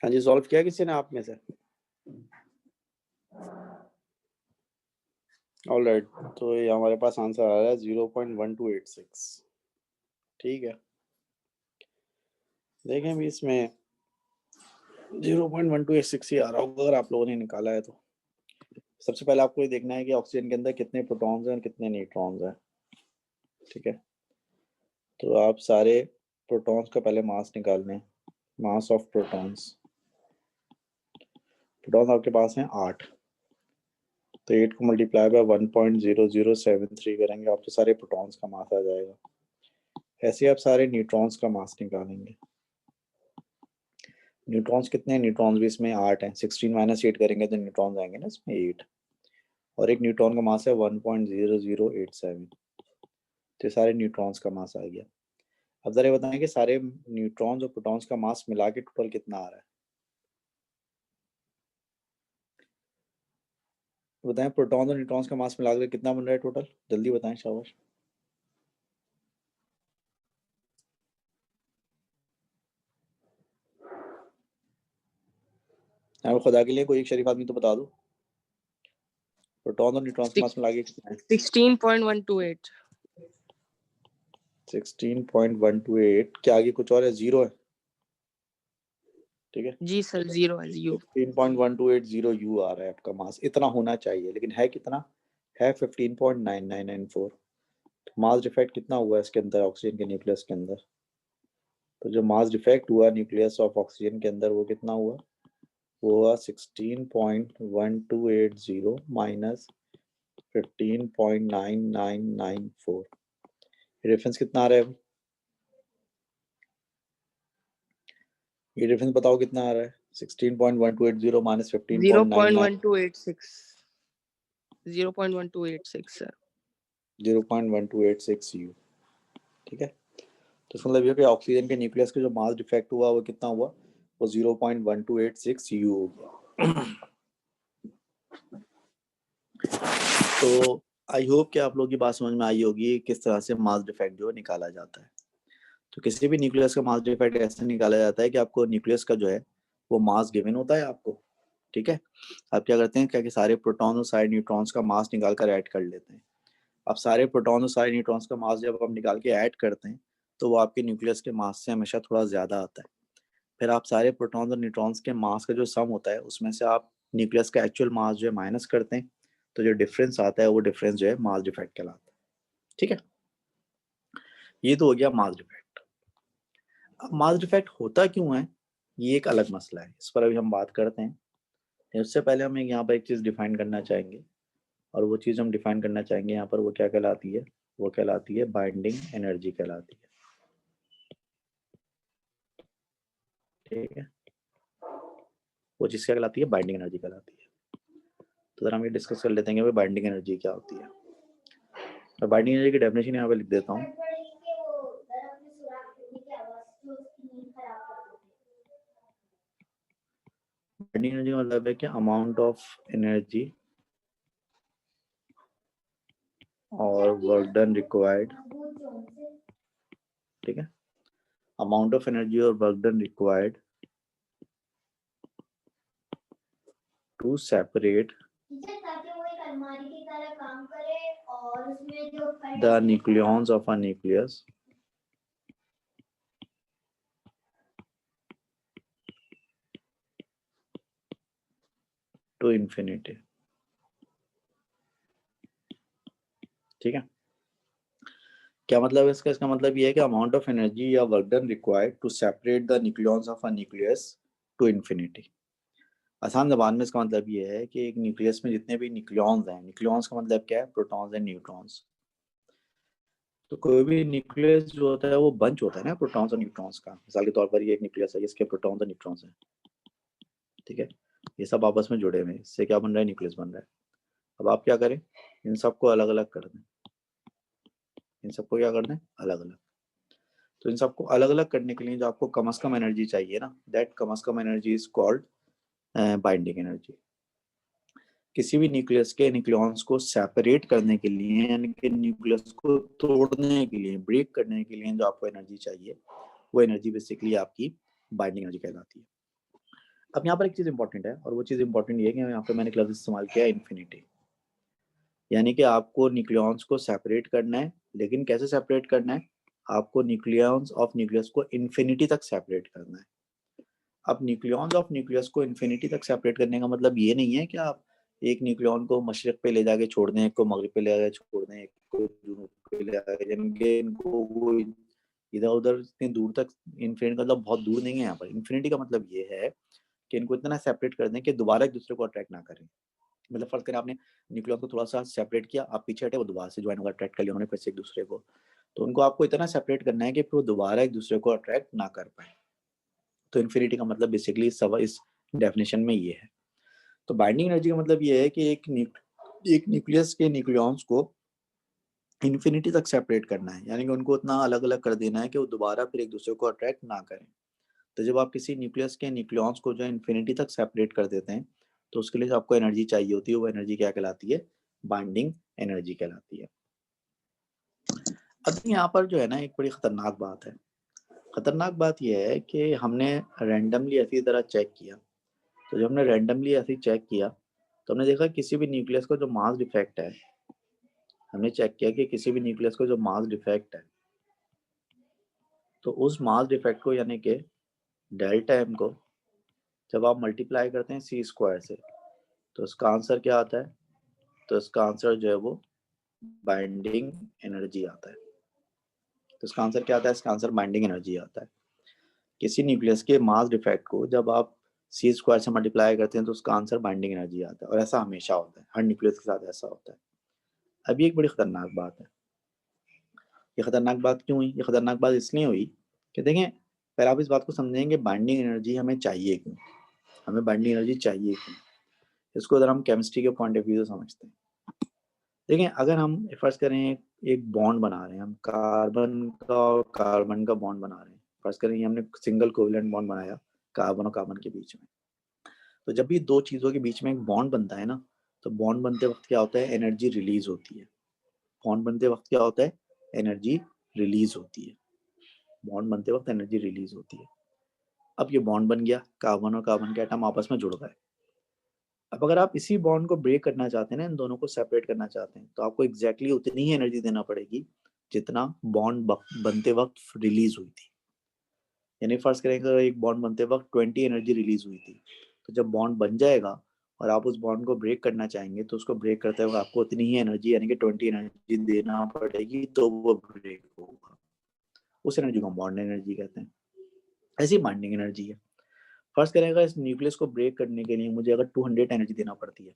हाँ जी, सॉल्व किया किसी ने आप में से? ऑलराइट, तो ये हमारे पास आंसर आ रहा है 0.1286। ठीक है, देखें भी इसमें 0.1286 ही आ रहा होगा अगर आप लोगों ने निकाला है तो। सबसे पहले आपको ये देखना है कि ऑक्सीजन के अंदर कितने प्रोटॉन्स हैं और कितने न्यूट्रॉन्स हैं। ठीक है, तो आप सारे प्रोटॉन्स का पहले मास निकाल लें, मास ऑफ प्रोटॉन्स। प्रोटॉन्स आपके पास हैं 8, तो 8 को मल्टीप्लाई बाय 1.0073 करेंगे आप तो सारे प्रोटॉन्स का मास आ जाएगा। ऐसे आप सारे न्यूट्रॉन्स का मास निकालेंगे। न्यूट्रॉन्स कितने हैं? न्यूट्रॉन्स भी इसमें 8 हैं, 16 माइनस 8 करेंगे तो न्यूट्रॉन्स आएंगे ना इसमें 8, और एक न्यूट्रॉन का मास है 1.0087, तो ये सारे न्यूट्रॉन्स का मास आ गया। अब जरा बताएं कि सारे न्यूट्रॉन्स और प्रोटॉन्स का मास मिला के टोटल कितना आ रहा है? बताएं, प्रोटॉन्स और न्यूट्रॉन्स का मास मिला के कितना बन रहा है टोटल? जल्दी बताएं, शाबाश। खुदा के लिए कोई एक शरीफ आदमी तो बता दो, प्रोटॉन और न्यूट्रॉन्स का मास मिला के कितना है? 16.128। 16.128। क्या आगे कुछ और है? जीरो है? ठीक है जी सर, 0 है, U। 16.1280 आ रहा है आपका मास। इतना होना चाहिए, लेकिन है कितना? है 15.9994। मास डिफेक्ट कितना हुआ है इसके अंदर, ऑक्सीजन के न्यूक्लियस के अंदर? तो जो मास डिफेक्ट हुआ न्यूक्लियस ऑफ ऑक्सीजन के अंदर वो कितना हुआ? वो हुआ 16.1280 माइनस 15.9994। रेफरेंस कितना आ रहा है? ये डिफरेंस बताओ कितना आ रहा है? 16.1280 माइनस 15.99। 0.1286। 0.1286 सर। 0.1286 U। ठीक है, तो इसका मतलब ये कि ऑक्सीजन के न्यूक्लियस का जो मास डिफेक्ट हुआ वो कितना हुआ? वो 0.1286 U हो गया। तो आई होप कि आप लोगों की बात समझ में आई होगी किस तरह से मास डिफेक्ट जो निकाला जाता है। तो किसी भी न्यूक्लियस का मास डिफेक्ट ऐसे निकाला जाता है कि आपको न्यूक्लियस का जो है वो मास गिवन होता है आपको। ठीक है, आप क्या करते हैं, क्या कि सारे प्रोटॉन और सारे न्यूट्रॉन्स का मास निकाल कर ऐड कर लेते हैं। अब सारे प्रोटॉन और सारे न्यूट्रॉन्स का मास जब आप निकाल के ऐड करते हैं तो वो आपके न्यूक्लियस के मास से हमेशा थोड़ा ज़्यादा आता है। फिर आप सारे प्रोटॉन्स और न्यूट्रॉन्स के मास का जो सम होता है उसमें से आप न्यूक्लियस का एक्चुअल मास जो है माइनस करते हैं, तो जो डिफरेंस आता है वो डिफरेंस जो है मास डिफेक्ट कहलाता है। ठीक है, ये तो हो गया मास डिफेक्ट। अब मास डिफेक्ट होता क्यों है ये एक अलग मसला है, इस पर अभी हम बात करते हैं। उससे पहले हम यहाँ पर एक चीज़ डिफाइन करना चाहेंगे, और वो चीज़ हम डिफाइन करना चाहेंगे यहाँ पर, वो क्या कहलाती है? वो कहलाती है बाइंडिंग एनर्जी कहलाती है। ठीक है, वो चीज़ क्या कहलाती है? बाइंडिंग एनर्जी कहलाती है। तो जरा हम ये डिस्कस कर लेते हैं कि बाइंडिंग एनर्जी क्या होती है। मैं बाइंडिंग एनर्जी की डेफिनेशन यहाँ पे लिख देता हूँ। बाइंडिंग एनर्जी का मतलब है कि अमाउंट ऑफ एनर्जी और वर्क डन रिक्वायर्ड। ठीक है, अमाउंट ऑफ एनर्जी और work done required to separate the nucleons of a nucleus to infinity। ठीक है, क्या मतलब है इसका? इसका मतलब ये है कि अमाउंट ऑफ एनर्जी या work done required to separate the nucleons of a nucleus to infinity. आसान जबान में इसका मतलब ये है कि एक न्यूक्लियस में जितने भी न्यूक्लियॉन्स हैं, न्यूक्लियॉन्स का मतलब क्या है? Protons and neutrons. तो कोई भी न्यूक्लियस जो होता है वो बंच होता है ना प्रोटॉन्स और न्यूट्रॉन्स का। मिसाल के तौर पर ये एक न्यूक्लियस है, इसके प्रोटॉन्स और न्यूट्रॉन्स हैं। ठीक है, ये सब आपस में जुड़े हुए हैं, इससे क्या बन रहा है? न्यूक्लियस बन रहा है। अब आप क्या करें, इन सबको अलग अलग कर दें। इन सबको क्या कर दें? अलग अलग। तो इन सबको अलग अलग करने के लिए जो आपको कम से कम एनर्जी चाहिए ना, दैट कम से कम energy is called binding energy. किसी भी न्यूक्लियस के न्यूक्लियॉन्स को सेपरेट करने के लिए, यानी कि न्यूक्लियस को तोड़ने के लिए, ब्रेक करने के लिए जो आपको एनर्जी चाहिए वो एनर्जी बेसिकली आपकी बाइंडिंग एनर्जी कहलाती है। अब यहाँ पर एक चीज इंपॉर्टेंट है, और वो चीज इंपॉर्टेंट ये है कि यहाँ पे मैंने लफ्ज इस्तेमाल किया है इन्फिनिटी, यानी कि आपको न्यूक्लियॉन्स को सेपरेट करना है, लेकिन कैसे सेपरेट करना है, आपको न्यूक्लियॉन्स ऑफ न्यूक्लियस को इन्फिनिटी तक सेपरेट करना है। अब न्यूक्लियॉन्स ऑफ न्यूक्लियस को इन्फिनिटी तक सेपरेट करने का मतलब ये नहीं है कि आप एक न्यूक्लियॉन को मशरिक पे ले जाके छोड़ दें, एक को मगरिब पे ले जाके छोड़ दें, एक को जुनूब पे ले जाके, यानी कि इनको वो इधर उधर इतनी दूर तक, इन्फिनिटी मतलब बहुत दूर नहीं है। यहाँ पर इन्फिनिटी का मतलब ये है कि इनको इतना सेपरेट कर दें कि दोबारा एक दूसरे को अट्रैक्ट ना करें। मतलब फर्ज करें आपने न्यूक्लियस को थोड़ा सा सेपरेट किया, आप पीछे हटे, वो दोबारा से ज्वाइन होकर अट्रैक्ट कर लिया उन्होंने फिर से एक दूसरे को, तो उनको आपको इतना सेपरेट करना है कि फिर वो दोबारा एक दूसरे को अट्रैक्ट ना कर पाए। तो इन्फिनिटी का मतलब बेसिकली इस डेफिनेशन में ये है। तो बाइंडिंग एनर्जी का मतलब ये है कि एक न्यूक्लियस के न्यूक्लियॉन्स को इन्फिनिटी तक सेपरेट करना है, यानी कि उनको उतना अलग अलग कर देना है कि वो दोबारा फिर एक दूसरे को अट्रैक्ट ना करें। तो जब आप किसी न्यूक्लियस के न्यूक्लियॉन्स को जो इन्फिनिटी तक सेपरेट कर देते हैं, तो उसके लिए जो आपको एनर्जी चाहिए होती है, वो एनर्जी क्या कहलाती है, बाइंडिंग एनर्जी कहलाती है। अब यहाँ पर जो है ना, एक बड़ी खतरनाक बात है। खतरनाक बात यह है कि हमने रैंडमली ऐसी तरह चेक किया, तो जब हमने रैंडमली ऐसे चेक किया तो हमने देखा किसी भी न्यूक्लियस का जो मास डिफेक्ट है, हमने चेक किया कि किसी भी न्यूक्लियस का जो मास डिफेक्ट है, तो उस मास डिफेक्ट को यानी कि डेल्टा एम को जब आप मल्टीप्लाई करते हैं सी स्क्वायर से, तो इसका आंसर क्या आता है, तो इसका आंसर जो है वो बाइंडिंग एनर्जी आता है। तो इसका आंसर क्या आता है, इसका आंसर बाइंडिंग एनर्जी आता है। किसी न्यूक्लियस के मास डिफेक्ट को जब आप सी स्क्वायर से मल्टीप्लाई करते हैं तो उसका आंसर बाइंडिंग एनर्जी आता है, और ऐसा हमेशा होता है, हर न्यूक्लियस के साथ ऐसा होता है। अभी एक बड़ी खतरनाक बात है। ये खतरनाक बात क्यों हुई, ये खतरनाक बात इसलिए हुई कि देखें, पहले आप इस बात को समझेंगे बाइंडिंग एनर्जी हमें चाहिए क्यों, हमें बाइंडिंग एनर्जी चाहिए क्यों। इसको अगर हम केमिस्ट्री के पॉइंट ऑफ व्यू से समझते हैं, देखें अगर हम फर्ज करें एक बॉन्ड बना रहे हैं, हम कार्बन का और कार्बन का बॉन्ड बना रहे हैं, फर्ज करें ये हमने सिंगल कोवेलेंट बॉन्ड बनाया कार्बन और कार्बन के बीच में, तो जब भी दो चीज़ों के बीच में एक बॉन्ड बनता है ना, तो बॉन्ड बनते वक्त क्या होता है, एनर्जी रिलीज होती है। बॉन्ड बनते वक्त क्या होता है, एनर्जी रिलीज होती है। बॉन्ड बनते वक्त एनर्जी रिलीज होती है। अब ये बॉन्ड बन गया, कार्बन और कार्बन के एटम आपस में जुड़ गए। अब अगर आप इसी बॉन्ड को ब्रेक करना चाहते हैं ना, इन दोनों को सेपरेट करना चाहते हैं, तो आपको एग्जैक्टली उतनी ही एनर्जी देना पड़ेगी जितना बॉन्ड बनते वक्त रिलीज हुई थी। यानी फर्स्ट करेंगे एक बॉन्ड बनते वक्त 20 एनर्जी रिलीज हुई थी, तो जब बॉन्ड बन जाएगा और आप उस बॉन्ड को ब्रेक करना चाहेंगे, तो उसको ब्रेक करते वक्त आपको उतनी ही एनर्जी यानी कि 20 एनर्जी देना पड़ेगी, तो वो ब्रेक होगा। उस एनर्जी को हम बॉन्ड एनर्जी कहते हैं। ऐसी बाइंडिंग एनर्जी है। फर्स्ट करेगा इस न्यूक्लियस को ब्रेक करने के लिए मुझे अगर 200 एनर्जी देना पड़ती है,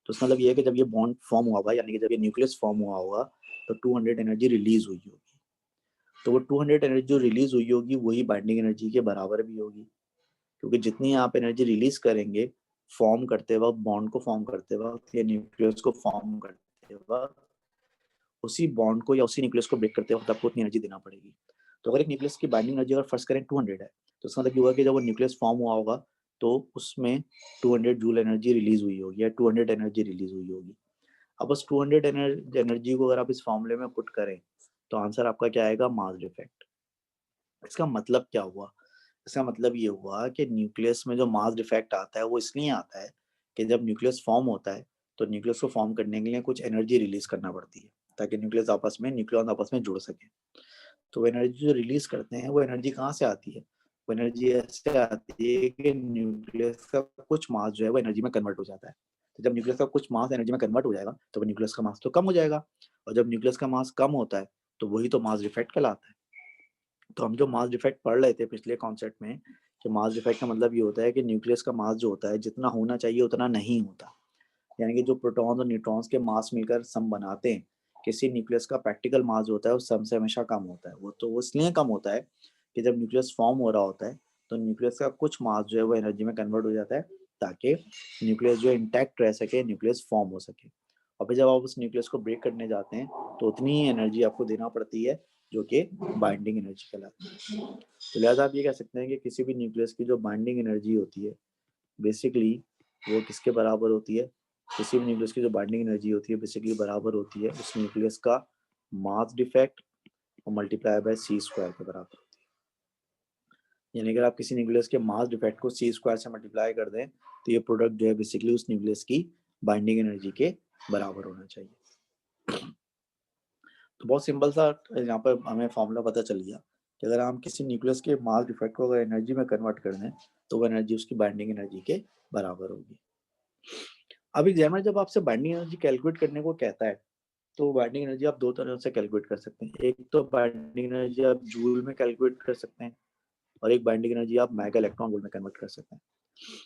तो इसका मतलब ये है कि जब ये बॉन्ड फॉर्म हुआ होगा, यानी कि जब ये न्यूक्लियस फॉर्म हुआ होगा, तो 200 एनर्जी रिलीज हुई होगी। तो वो 200 एनर्जी जो रिलीज हुई होगी वही बाइंडिंग एनर्जी के बराबर भी होगी, क्योंकि जितनी आप एनर्जी रिलीज करेंगे फॉर्म करते वक्त, बॉन्ड को फॉर्म करते वक्त या न्यूक्लियस को फॉर्म करते वक्त, उसी बॉन्ड को या उसी न्यूक्लियस को ब्रेक करते वक्त आपको उतनी एनर्जी देना पड़ेगी। तो अगर एक न्यूक्लियस की बाइंडिंग एनर्जी अगर फर्स्ट करें 200 है, तो इसका मतलब ये होगा कि जब वो न्यूक्लियस फॉर्म हुआ होगा तो उसमें 200 जूल एनर्जी रिलीज हुई होगी या 200 एनर्जी रिलीज हुई होगी। अब उस 200 एनर्जी को अगर आप इस फॉर्मूले में पुट करें, तो आंसर आपका क्या आएगा, मास डिफेक्ट। इसका मतलब क्या हुआ, इसका मतलब ये हुआ कि न्यूक्लियस में जो मास डिफेक्ट आता है वो इसलिए आता है कि जब न्यूक्लियस फॉर्म होता है तो न्यूक्लियस को फॉर्म करने के लिए कुछ एनर्जी रिलीज करना पड़ती है ताकि न्यूक्लियस आपस में जुड़ सके। तो वो एनर्जी जो रिलीज करते हैं वो एनर्जी कहाँ से आती है, वो एनर्जी ऐसे आती है कि न्यूक्लियस का कुछ मास जो है वो एनर्जी में कन्वर्ट हो जाता है। तो जब न्यूक्लियस का कुछ मास एनर्जी में कन्वर्ट हो जाएगा तो वो न्यूक्लियस का मास तो कम हो जाएगा, और जब न्यूक्लियस का मास कम होता है तो वही तो मास डिफेक्ट कहलाता है। तो हम जो मास डिफेक्ट पढ़ रहे थे पिछले कॉन्सेप्ट में, कि मास डिफेक्ट का मतलब ये होता है कि न्यूक्लियस का मास जो होता है जितना होना चाहिए उतना नहीं होता, यानी कि जो प्रोटॉन्स और न्यूट्रॉन्स के मास मिलकर सम बनाते हैं, किसी न्यूक्लियस का प्रैक्टिकल मास जो होता है वो सम से हमेशा कम होता है। वो इसलिए कम होता है कि जब न्यूक्लियस फॉर्म हो रहा होता है तो न्यूक्लियस का कुछ मास जो है वो एनर्जी में कन्वर्ट हो जाता है ताकि न्यूक्लियस जो इंटैक्ट रह सके, न्यूक्लियस फॉर्म हो सके। और फिर जब आप उस न्यूक्लियस को ब्रेक करने जाते हैं तो उतनी ही एनर्जी आपको देना पड़ती है जो कि बाइंडिंग एनर्जी कहलाती है। तो लिहाजा आप ये कह सकते हैं कि किसी भी न्यूक्लियस की जो बाइंडिंग एनर्जी होती है बेसिकली वो किसके बराबर होती है, किसी भी न्यूक्लियस की जो बाइंडिंग एनर्जी होती है बेसिकली बराबर होती है उस न्यूक्लियस का मास डिफेक्ट और मल्टीप्लाई बाय सी स्क्वायर के बराबर होती है। यानी अगर आप किसी न्यूक्लियस के मास डिफेक्ट को सी स्क्वायर से मल्टीप्लाई कर दें तो ये प्रोडक्ट जो है बेसिकली उस न्यूक्लियस की बाइंडिंग एनर्जी के बराबर होना चाहिए। तो बहुत सिंपल सा यहाँ पर हमें फॉर्मूला पता चल गया कि अगर हम किसी न्यूक्लियस के मास डिफेक्ट को अगर एनर्जी में कन्वर्ट कर दें तो वो एनर्जी उसकी बाइंडिंग एनर्जी के बराबर होगी। अब एग्जामिनर जब आपसे बाइंडिंग एनर्जी कैलकुलेट करने को कहता है तो बाइंडिंग एनर्जी आप दो तरह से कैलकुलेट कर सकते हैं। एक तो बाइंडिंग एनर्जी आप जूल में कैलकुलेट कर सकते हैं और एक बाइंडिंग एनर्जी आप मेगा इलेक्ट्रॉन वोल्ट में कन्वर्ट कर सकते हैं।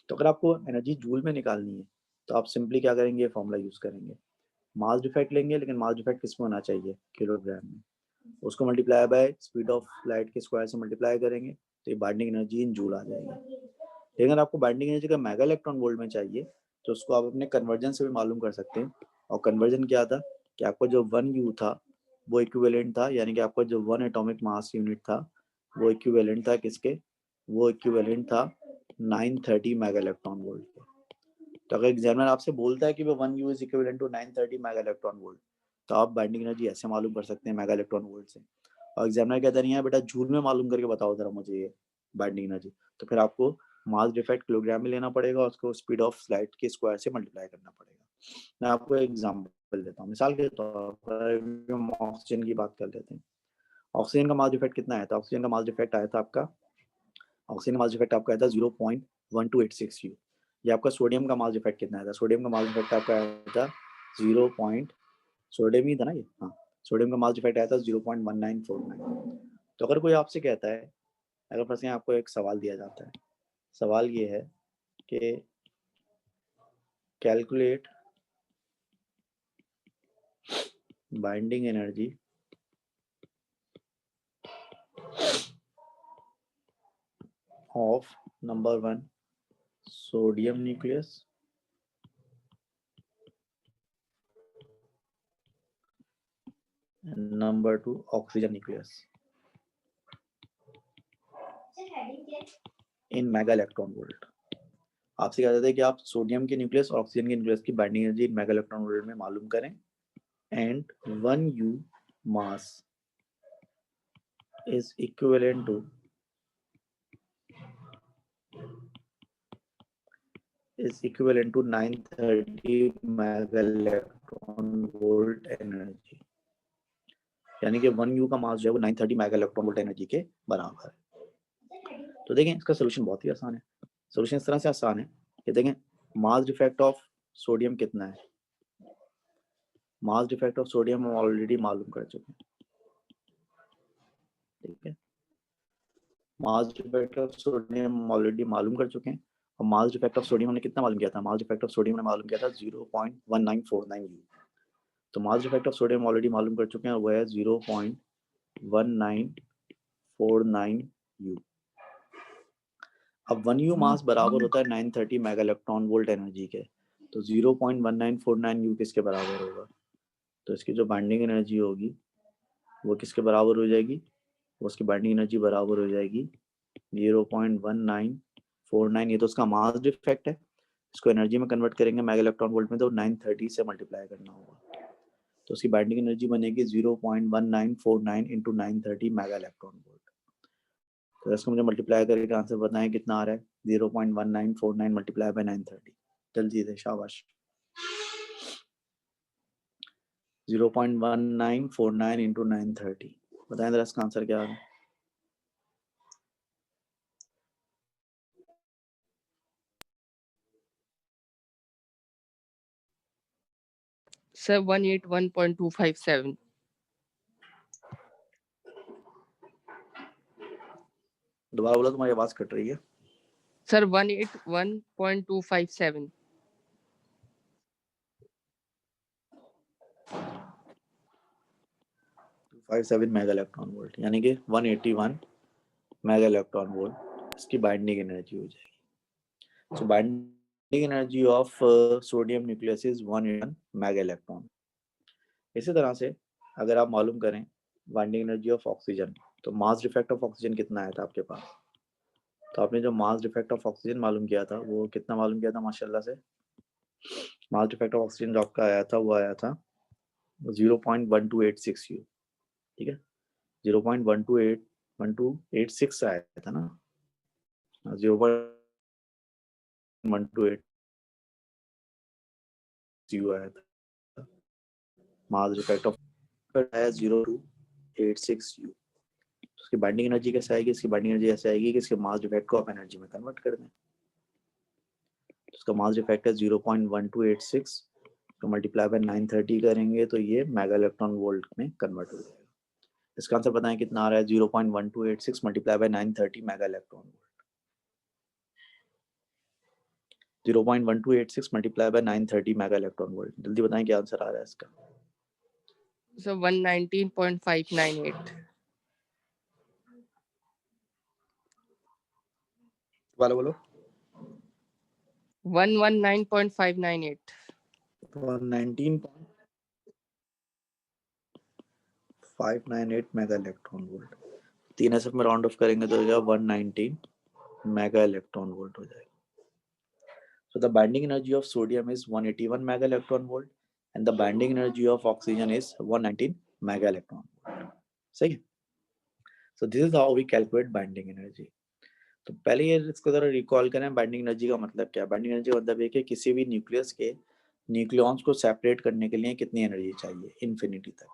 तो अगर आपको एनर्जी जूल में निकालनी है तो आप सिंपली क्या करेंगे, फॉर्मूला यूज करेंगे, मास डिफेक्ट लेंगे, लेकिन मास डिफेक्ट किस में होना चाहिए, किलोग्राम में, उसको multiply by speed of light के स्क्वायर से मल्टीप्लाई करेंगे तो ये बाइंडिंग एनर्जी इन जूल आ जाएगी। लेकिन अगर आपको बाइंडिंग एनर्जी का मेगा इलेक्ट्रॉन वोल्ट में चाहिए तो उसको आप अपने कन्वर्जन से भी मालूम कर सकते हैं। और कन्वर्जन क्या था कि आपका जो 1U था वो इक्विवेलेंट था, यानी कि आपका जो 1 एटॉमिक मास यूनिट था वो इक्विवेलेंट था किसके, वो इक्विवेलेंट था 930 मेगा इलेक्ट्रॉन वोल्ट के। तो अगर एग्जामिनर आपसे बोलता है कि वो 1U is equivalent to 930 mega electron volt तो आप बाइंडिंग एनर्जी ऐसे मालूम कर सकते हैं मेगा इलेक्ट्रॉन वोल्ट से। और एग्जामिनर कहता नहीं है बेटा जूल में मालूम करके बताओ जरा मुझे ये बाइंडिंग एनर्जी, तो फिर आपको मास डिफेक्ट किलोग्राम में लेना पड़ेगा और उसको स्पीड ऑफ लाइट के स्क्वायर से मल्टीप्लाई करना पड़ेगा। मैं आपको एग्जांपल देता हूँ, मिसाल के तौर पर हम ऑक्सीजन की बात कर लेते हैं। ऑक्सीजन का मास डिफेक्ट कितना आया था, ऑक्सीजन का मास डिफेक्ट आया था आपका, ऑक्सीजन का मास डिफेक्ट आपका आया था 0.1286 U। ये आपका सोडियम का मास डिफेक्ट कितना आया था, सोडियम का मास डिफेक्ट आपका आया था 0. सोडियम ही था ना ये, हाँ, सोडियम का मास डिफेक्ट आया था 0.1949। तो अगर कोई आपसे कहता है, अगर फर्स्ट आपको एक सवाल दिया जाता है, सवाल ये है कि calculate binding energy of number 1 sodium nucleus and number 2 oxygen nucleus in mega electron volt. आपसे कहा जाता है कि आप सोडियम के न्यूक्लियस और ऑक्सीजन के न्यूक्लियस की binding energy in mega electron volt में मालूम करें and 1U mass is equivalent to is equivalent to 930 mega electron volt energy, यानी कि 1U का मास जो है वो 930 मेगा इलेक्ट्रॉन वोल्ट एनर्जी के बराबर है। तो देखें इसका सोल्यूशन बहुत ही आसान है। सोल्यूशन इस तरह से आसान है कि देखें मास डिफेक्ट ऑफ सोडियम कितना है, मास डिफेक्ट ऑफ सोडियम हम ऑलरेडी मालूम कर चुके हैं, ठीक है, मास डिफेक्ट ऑफ सोडियम हम ऑलरेडी मालूम कर चुके हैं। और मास डिफेक्ट ऑफ सोडियम हमने कितना मालूम किया था, मास डिफेक्ट ऑफ सोडियम हमने मालूम किया था 0.1949 U। तो mass defect of sodium already मालूम कर चुके हैं, वो है 0.1949 U। अब 1U मास बराबर होता है 930 मेगा इलेक्ट्रॉन वोल्ट एनर्जी के, तो 0.1949 U किसके बराबर होगा, तो इसकी जो बाइंडिंग एनर्जी होगी वो किसके बराबर हो जाएगी, वो उसकी बाइंडिंग एनर्जी बराबर हो जाएगी 0.1949। ये तो उसका मास डिफेक्ट है, इसको एनर्जी में कन्वर्ट करेंगे मेगा इलेक्ट्रॉन वोल्ट में तो 930 से मल्टीप्लाई करना होगा, तो उसकी बाइंडिंग एनर्जी बनेगी 0.1949 इंटू 930 मेगा इलेक्ट्रॉन वोल्ट। तो इसको मुझे मल्टीप्लाई करके आंसर बताएं कितना आ रहा है, 0.1949 मल्टीप्लाई बाय 930, जल्दी से शाबाश, 0.1949 इंटू 930, बताएं जरा इसका आंसर क्या आ रहा है। Sir, 181.257. दोबारा बोला, तुम्हारी आवाज कट रही है। Sir, 181.257. 57 मेगा इलेक्ट्रॉन वोल्ट, यानी कि 181 मेगा इलेक्ट्रॉन वोल्ट इसकी बाइंडिंग एनर्जी हो जाएगी। So binding energy of sodium nucleus is 181 mega electron. इसी तरह से अगर आप मालूम करें बाइंडिंग एनर्जी ऑफ ऑक्सीजन, तो मास डिफेक्ट ऑफ ऑक्सीजन कितना आया था आपके पास, तो आपने जो मास डिफेक्ट ऑफ ऑक्सीजन मालूम किया था वो कितना मालूम किया था, माशाल्लाह से मास डिफेक्ट ऑफ ऑक्सीजन जो आपका आया था वो आया था 0.1286 U, ठीक है, 0.1286 आया था ना, 0.128 U आया था, मास डिफेक्ट ऑफ आया 0.286 U। उसकी बाइंडिंग एनर्जी कैसे आएगी? इसकी बाइंडिंग एनर्जी ऐसे आएगी कि इसके मास डिफेक्ट को आप एनर्जी में कन्वर्ट कर दें। उसका मास डिफेक्ट है 0.1286, तो मल्टीप्लाई बाय 930 करेंगे तो ये मेगा इलेक्ट्रॉन वोल्ट में कन्वर्ट हो जाएगा। इसका आंसर बताएं कितना आ रहा है? 0.1286 multiply by 930 mega electron volt. 0.1286 multiply by 930 mega electron volt. जल्दी बताएं क्या आंसर आ रहा है इसका? सर 119.598। वाला बोलो। 119.598। 119.598 मेगा इलेक्ट्रॉन वोल्ट। 3 SF में राउंड ऑफ करेंगे तो हो जाएगा 119 मेगा इलेक्ट्रॉन वोल्ट हो जाएगा। So the binding energy of sodium is 181 mega electron volt and the binding energy of oxygen is 119 mega electron volt. सही है? So this is how we calculate binding energy. तो पहले ये इसको जरा रिकॉल करें, बाइंडिंग एनर्जी का मतलब क्या है? बाइंडिंग एनर्जी का मतलब है कि किसी भी न्यूक्लियस के न्यूक्लियॉन्स को सेपरेट करने के लिए कितनी एनर्जी चाहिए, इन्फिनिटी तक,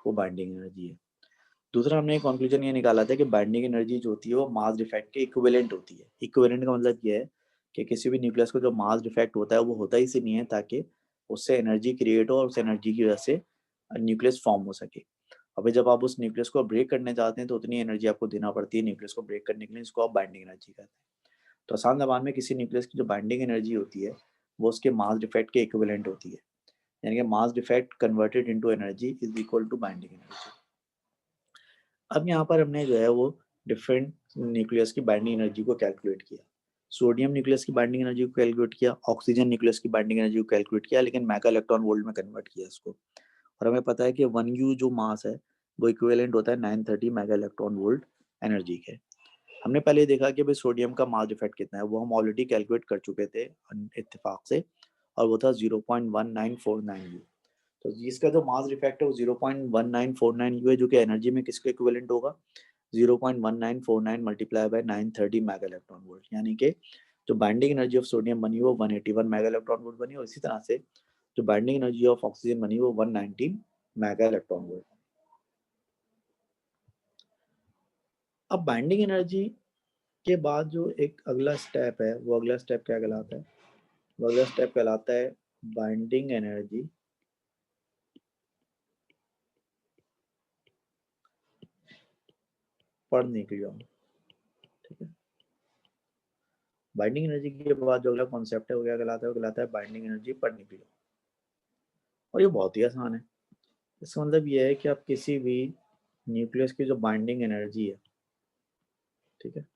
वो बाइंडिंग एनर्जी है। दूसरा हमने कंक्लूजन ये निकाला था कि बाइंडिंग एनर्जी जो होती है वो मास डिफेक्ट के इक्विवेलेंट होती है। इक्विवेलेंट का मतलब ये है कि किसी भी न्यूक्लियस को जो मास डिफेक्ट होता है वो होता ही इसलिए है ताकि उससे एनर्जी क्रिएट हो और उस एनर्जी की वजह से न्यूक्लियस फॉर्म हो सके। अभी जब आप उस न्यूक्लियस को ब्रेक करने जाते हैं तो उतनी एनर्जी आपको देना पड़ती है न्यूक्लियस को ब्रेक करने के लिए, इसको आप बाइंडिंग एनर्जी कहते हैं। तो आसान ज़बान में किसी न्यूक्लियस की जो बाइंडिंग एनर्जी होती है वो उसके मास डिफेक्ट के इक्विवेलेंट होती है, यानी कि mass defect converted into energy is equal to binding energy. अब यहाँ पर हमने जो है वो डिफरेंट न्यूक्लियस की बाइंडिंग एनर्जी को कैलकुलेट किया। सोडियम न्यूक्लियस की बाइंडिंग एनर्जी को कैलकुलेट किया, ऑक्सीजन न्यूक्लियस की बाइंडिंग एनर्जी को कैलकुलेट किया, लेकिन मेगा इलेक्ट्रॉन वोल्ट में कन्वर्ट किया इसको। और हमें पता है कि 1U जो मास है वो इक्विवेलेंट होता है 930 मेगा इलेक्ट्रॉन वोल्ट एनर्जी के। हमने पहले देखा कि भाई सोडियम का मास डिफेक्ट कितना है, वो हम ऑलरेडी कैलकुलेट कर चुके थे इत्तेफाक से, और वो था 0.1949 U। तो इसका जो मास डिफेक्ट है वो 0.1949 U है, जो कि एनर्जी में किसके इक्विवेलेंट होगा? 0.1949 multiply by 930 mega electron volt, यानी कि जो बाइंडिंग एनर्जी ऑफ सोडियम बनी वो 181 मेगा इलेक्ट्रॉन वोल्ट बनी, और इसी तरह से जो बाइंडिंग एनर्जी ऑफ ऑक्सीजन बनी वो 119 मेगा इलेक्ट्रॉन वोल्ट। अब बाइंडिंग एनर्जी के बाद जो एक अगला स्टेप है, वो अगला स्टेप क्या कहलाता है? वो अगला स्टेप कहलाता है बाइंडिंग एनर्जी पर न्यूक्लियॉन। ठीक है, बाइंडिंग एनर्जी के बाद जो अगला कॉन्सेप्ट है वो क्या कहलाता है? वो कहलाता है बाइंडिंग एनर्जी पर न्यूक्लियॉन। और ये बहुत ही आसान है। इसका मतलब ये है कि आप किसी भी न्यूक्लियस की जो बाइंडिंग एनर्जी है, ठीक है,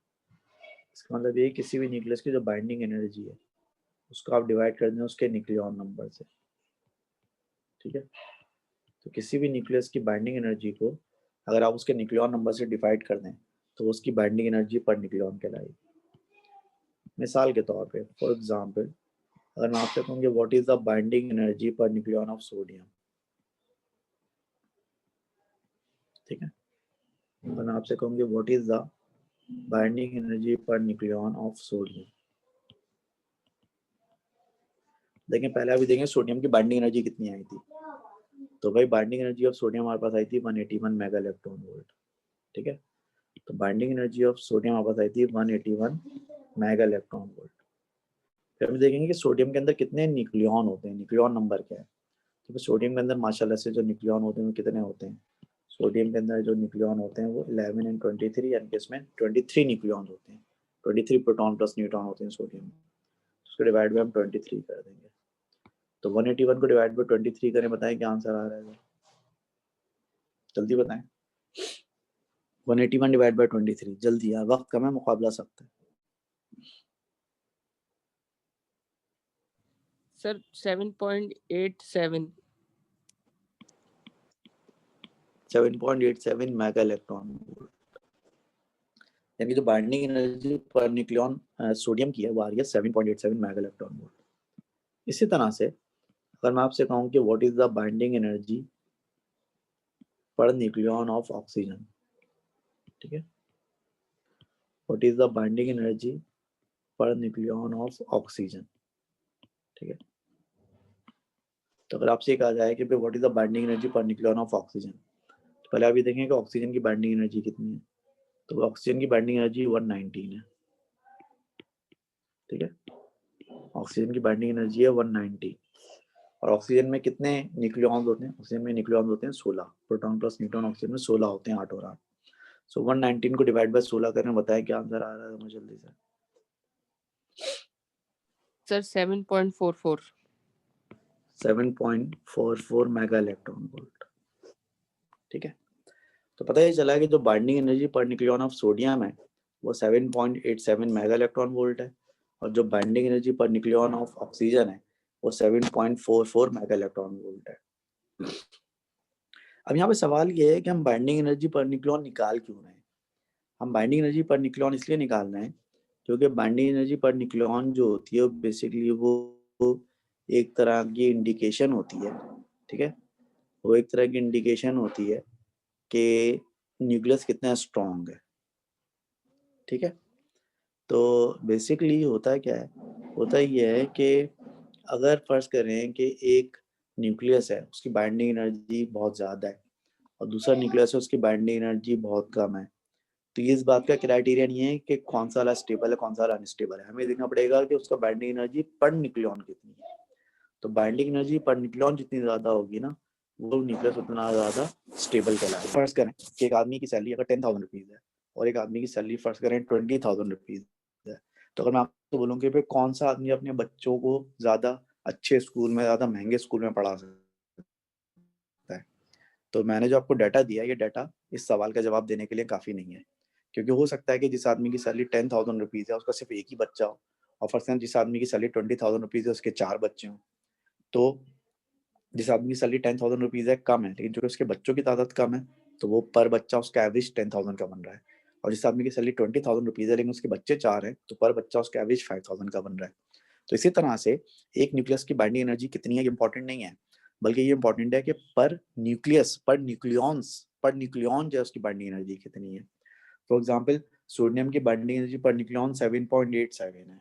इसका मतलब ये किसी भी न्यूक्लियस की जो बाइंडिंग एनर्जी है उसको आप डिवाइड कर दें उसके न्यूक्लियॉन नंबर से। ठीक है, तो किसी भी न्यूक्लियस की बाइंडिंग एनर्जी को अगर आप उसके न्यूक्लियॉन नंबर से डिवाइड कर दें तो उसकी बाइंडिंग एनर्जी पर न्यूक्लियॉन कहलाएगी। मिसाल के तौर पे, फॉर एग्जांपल, अगर मैं आपसे कहूँ कि what is the binding energy पर न्यूक्लियॉन ऑफ सोडियम, ठीक है, अगर मैं आपसे कहूँ कि what is the binding energy पर न्यूक्लियॉन ऑफ सोडियम, देखें पहले अभी देखें सोडियम की बाइंडिंग एनर्जी कितनी आई थी। तो भाई बाइंडिंग एनर्जी ऑफ सोडियम हमारे पास आई थी 181 मेगा इलेक्ट्रॉन वोल्ट। ठीक है, तो बाइंडिंग एनर्जी ऑफ सोडियम हमारे पास आई थी 181 मेगा इलेक्ट्रॉन वोल्ट। फिर हम देखेंगे कि सोडियम के अंदर कितने न्यूक्लियॉन होते हैं, न्यूक्लियॉन नंबर क्या है। तो सोडियम के अंदर माशाल्लाह से जो न्यूक्लियॉन होते हैं वो कितने होते हैं? सोडियम के अंदर जो न्यूक्लियॉन होते हैं वो 11 एंड 23, यानी कि इसमें 23 न्यूक्लियॉन होते हैं। 23 प्रोटॉन प्लस न्यूट्रॉन होते हैं सोडियम में। उसको डिवाइड बाय हम 23 कर देंगे, तो 181 को डिवाइड बाय 23 करें, बताएं क्या आंसर आ रहा है? जल्दी बताएं। 181 डिवाइड बाय 23, जल्दी यार, वक्त कम है, मुकाबला सख्त है। सर 7.87। 7.87 मेगा इलेक्ट्रॉन वोल्ट, यानी जो बाइंडिंग एनर्जी पर न्यूक्लियॉन सोडियम की है वो आ रही है 7.87 मेगा इलेक्ट्रॉन वोल्ट। इसी तरह से अगर मैं आपसे कहूँ कि what is the binding energy पर न्यूक्लियॉन ऑफ ऑक्सीजन, ठीक है, what is the binding energy per nucleon of oxygen. ठीक है, तो अगर आपसे कहा जाए कि what is the binding energy per nucleon of oxygen, तो पहले आप ये देखें कि ऑक्सीजन की बाइंडिंग एनर्जी कितनी है। तो ऑक्सीजन की बाइंडिंग एनर्जी 119 है। ठीक है, ऑक्सीजन की बाइंडिंग एनर्जी है 190। और ऑक्सीजन में कितने न्यूक्लियॉन्स होते हैं? ऑक्सीजन में न्यूक्लियॉन्स होते हैं 16। प्रोटॉन प्लस न्यूट्रॉन ऑक्सीजन में 16 होते हैं, 8 और 8। सो 119 को डिवाइड बाय 16 करें, बताएं क्या आंसर आ रहा है हमें जल्दी से। सर 7.44। 7.44 mega electron volt. ठीक है, तो पता ही चला कि जो binding energy per nucleon of sodium है वो 7.87 मेगा इलेक्ट्रॉन वोल्ट है, और जो binding energy per nucleon of oxygen है वो 7.44 मेगा इलेक्ट्रॉन वोल्ट है। अब यहाँ पे सवाल ये है कि हम बाइंडिंग एनर्जी पर न्यूक्लियन निकाल क्यों रहे हैं? हम बाइंडिंग एनर्जी पर न्यूक्लियन इसलिए निकाल रहे हैं क्योंकि बाइंडिंग एनर्जी पर न्यूक्लियन जो होती है बेसिकली वो एक तरह की इंडिकेशन होती है। ठीक है, वो एक तरह की इंडिकेशन होती है कि न्यूक्लियस कितना स्ट्रॉन्ग है। ठीक है, तो बेसिकली होता क्या है, होता ये है कि अगर फर्ज करें कि एक न्यूक्लियस है उसकी बाइंडिंग एनर्जी बहुत ज़्यादा है और दूसरा न्यूक्लियस है उसकी बाइंडिंग एनर्जी बहुत कम है, तो ये इस बात का क्राइटेरिया नहीं है कि कौन सा वाला स्टेबल है कौन सा वाला अनस्टेबल है, हमें देखना पड़ेगा कि उसका बाइंडिंग एनर्जी पर न्यूक्लियन कितनी है। तो बाइंडिंग एनर्जी पर न्यूक्लियन जितनी ज़्यादा होगी ना, वो न्यूक्लियस उतना ज़्यादा स्टेबल कहलाएगा। फर्ज करें कि एक आदमी की सैलरी अगर 10,000 रुपीज़ है और एक आदमी की सैलरी फर्ज करें 20,000 रुपीज़ है, तो अगर मैं आपको बोलूँ कि कौन सा आदमी अपने बच्चों को ज़्यादा अच्छे स्कूल में, ज़्यादा महंगे स्कूल में पढ़ा सकता है, तो मैंने जो आपको डाटा दिया, ये डाटा इस सवाल का जवाब देने के लिए काफ़ी नहीं है। क्योंकि हो सकता है कि जिस आदमी की सैलरी 10,000 रुपीज़ है उसका सिर्फ एक ही बच्चा हो, और फर्स्ट टाइम जिस आदमी की सैलरी 20,000 रुपीज़ है उसके 4 बच्चे हों। तो जिस आदमी की सैलरी 10,000 रुपीज़ है कम है, लेकिन जो उसके बच्चों की तादाद कम है, तो वो पर बच्चा उसका एवरेज 10,000 का बन रहा है। और जिस आदमी की सैलरी 20,000 रुपीज़ है लेकिन उसके बच्चे 4 हैं, तो पर बच्चा उसका एवरेज 5,000 का बन रहा है। तो इसी तरह से एक न्यूक्लियस की बाइंडिंग एनर्जी कितनी है इंपॉर्टेंट नहीं है, बल्कि ये इंपॉर्टेंट है कि पर न्यूक्लियस, पर न्यूक्लियन जो है उसकी बाइंडिंग एनर्जी कितनी है। फॉर एग्जाम्पल सोडियम की बाइंडिंग एनर्जी पर न्यूक्लियन 7.87 है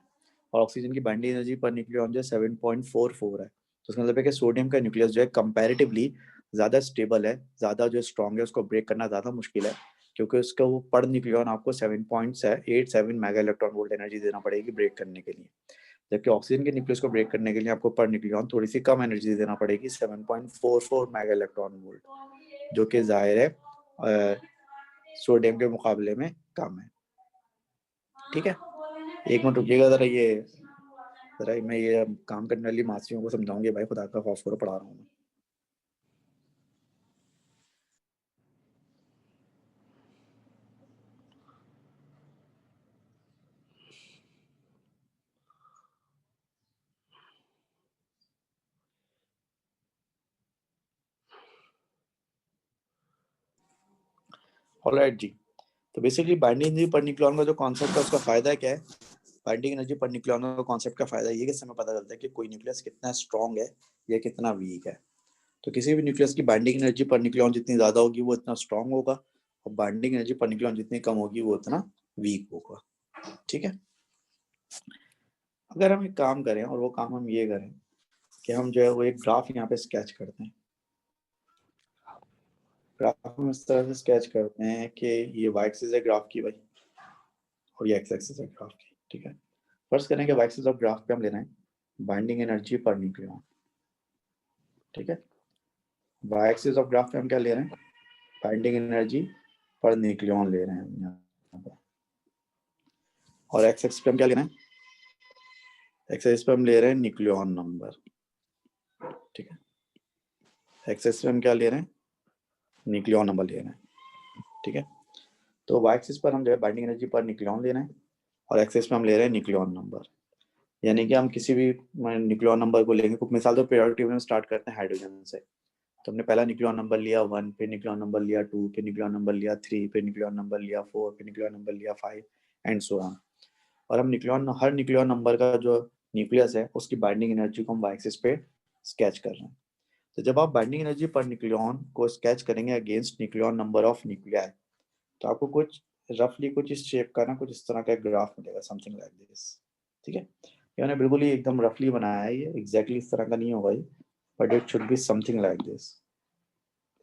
और ऑक्सीजन की बाइंडिंग एनर्जी पर न्यूक्लियन जो है 7.44 है। तो इसका मतलब है कि सोडियम का न्यूक्लियस जो है कंपैरेटिवली ज़्यादा स्टेबल है, ज़्यादा जो स्ट्रॉन्ग है, उसको ब्रेक करना ज़्यादा मुश्किल है, क्योंकि उसका वो पर न्यूक्लियन आपको 7.87 मेगा इलेक्ट्रॉन वोल्ट एनर्जी देना पड़ेगी ब्रेक करने के लिए, जबकि ऑक्सीजन के न्यूक्लियस को ब्रेक करने के लिए आपको पर न्यूक्लियन थोड़ी सी कम एनर्जी देना पड़ेगी, 7.44 मेगा इलेक्ट्रॉन वोल्ट, जो कि जाहिर है सोडियम के मुकाबले में कम है। ठीक है, एक मिनट रुकिएगा ज़रा, ज़रा मैं ये काम करने वाली मासियों को समझाऊंगी, भाई खुदा का खौफ करो, पढ़ा रहा हूँ मैं। ऑलराइट जी, तो basically binding energy per nucleon का जो कॉन्सेप्ट है उसका फायदा क्या है? बाइंडिंग एनर्जी पर न्यूक्लियन का कॉन्सेप्ट का फायदा ये कि इससे हमें पता चलता है कि कोई न्यूक्लियस कितना स्ट्रॉन्ग है या कितना वीक है। तो किसी भी न्यूक्लियस की बाइंडिंग एनर्जी पर न्यूक्लियन जितनी ज्यादा होगी वो इतना स्ट्रॉन्ग होगा, और बाइंडिंग एनर्जी पर न्यूक्लियन जितनी कम होगी वो उतना वीक होगा। ठीक है, अगर हम एक काम करें और वो काम हम ये करें कि हम जो है वो एक ग्राफ यहाँ पे स्केच करते हैं। ग्राफ हम इस तरह से स्केच करते हैं कि ये वाई एक्सिस है ग्राफ की भाई, और ये एक्स एक्सिस है ग्राफ की। ठीक है, फर्स्ट करें कि वाई एक्सिस ऑफ ग्राफ पे हम ले रहे हैं बाइंडिंग एनर्जी पर न्यूक्लियन। ठीक है, वाई एक्सिस ऑफ ग्राफ पे हम क्या ले रहे हैं? बाइंडिंग एनर्जी पर न्यूक्लियन ले रहे हैं यहाँ पे। और एक्स एक्सिस पे हम क्या ले रहे हैं? एक्स एक्सिस पे हम ले रहे हैं न्यूक्लियन नंबर। ठीक है, एक्स एक्सिस पे हम क्या ले रहे हैं? न्यूक्लियन नंबर ले रहे हैं। ठीक है, तो वाई एक्सिस पर हम जो है बाइंडिंग एनर्जी पर न्यूक्लियन ले रहे हैं और एक्स एक्सिस पे हम ले रहे हैं न्यूक्लियन नंबर। यानी कि हम किसी भी न्यूक्लियन नंबर को लेंगे, कुछ मिसाल तो पीरियोडिक टेबल में स्टार्ट करते हैं हाइड्रोजन से, तो हमने पहला न्यूक्लियन नंबर लिया 1, फिर न्यूक्लियन नंबर लिया 2, फिर न्यूक्लियन नंबर लिया 3, फिर न्यूक्लियन नंबर लिया 4, फिर न्यूक्लियन नंबर लिया 5 एंड सो ऑन। और हम हर न्यूक्लियन नंबर का जो न्यूक्लियस है उसकी बाइंडिंग एनर्जी को हम वाई एक्सिस पे स्केच कर रहे हैं। तो जब आप बाइंडिंग एनर्जी पर न्यूक्लियन को स्केच करेंगे against nucleon number of nuclei, तो आपको कुछ रफली कुछ इस शेप का ना कुछ इस तरह का ग्राफ मिलेगा, समथिंग लाइक दिस। ठीक है, ये मैंने बिल्कुल ही एकदम रफली बनाया है, ये एग्जैक्टली इस तरह का नहीं होगा ये, but it should be something like this.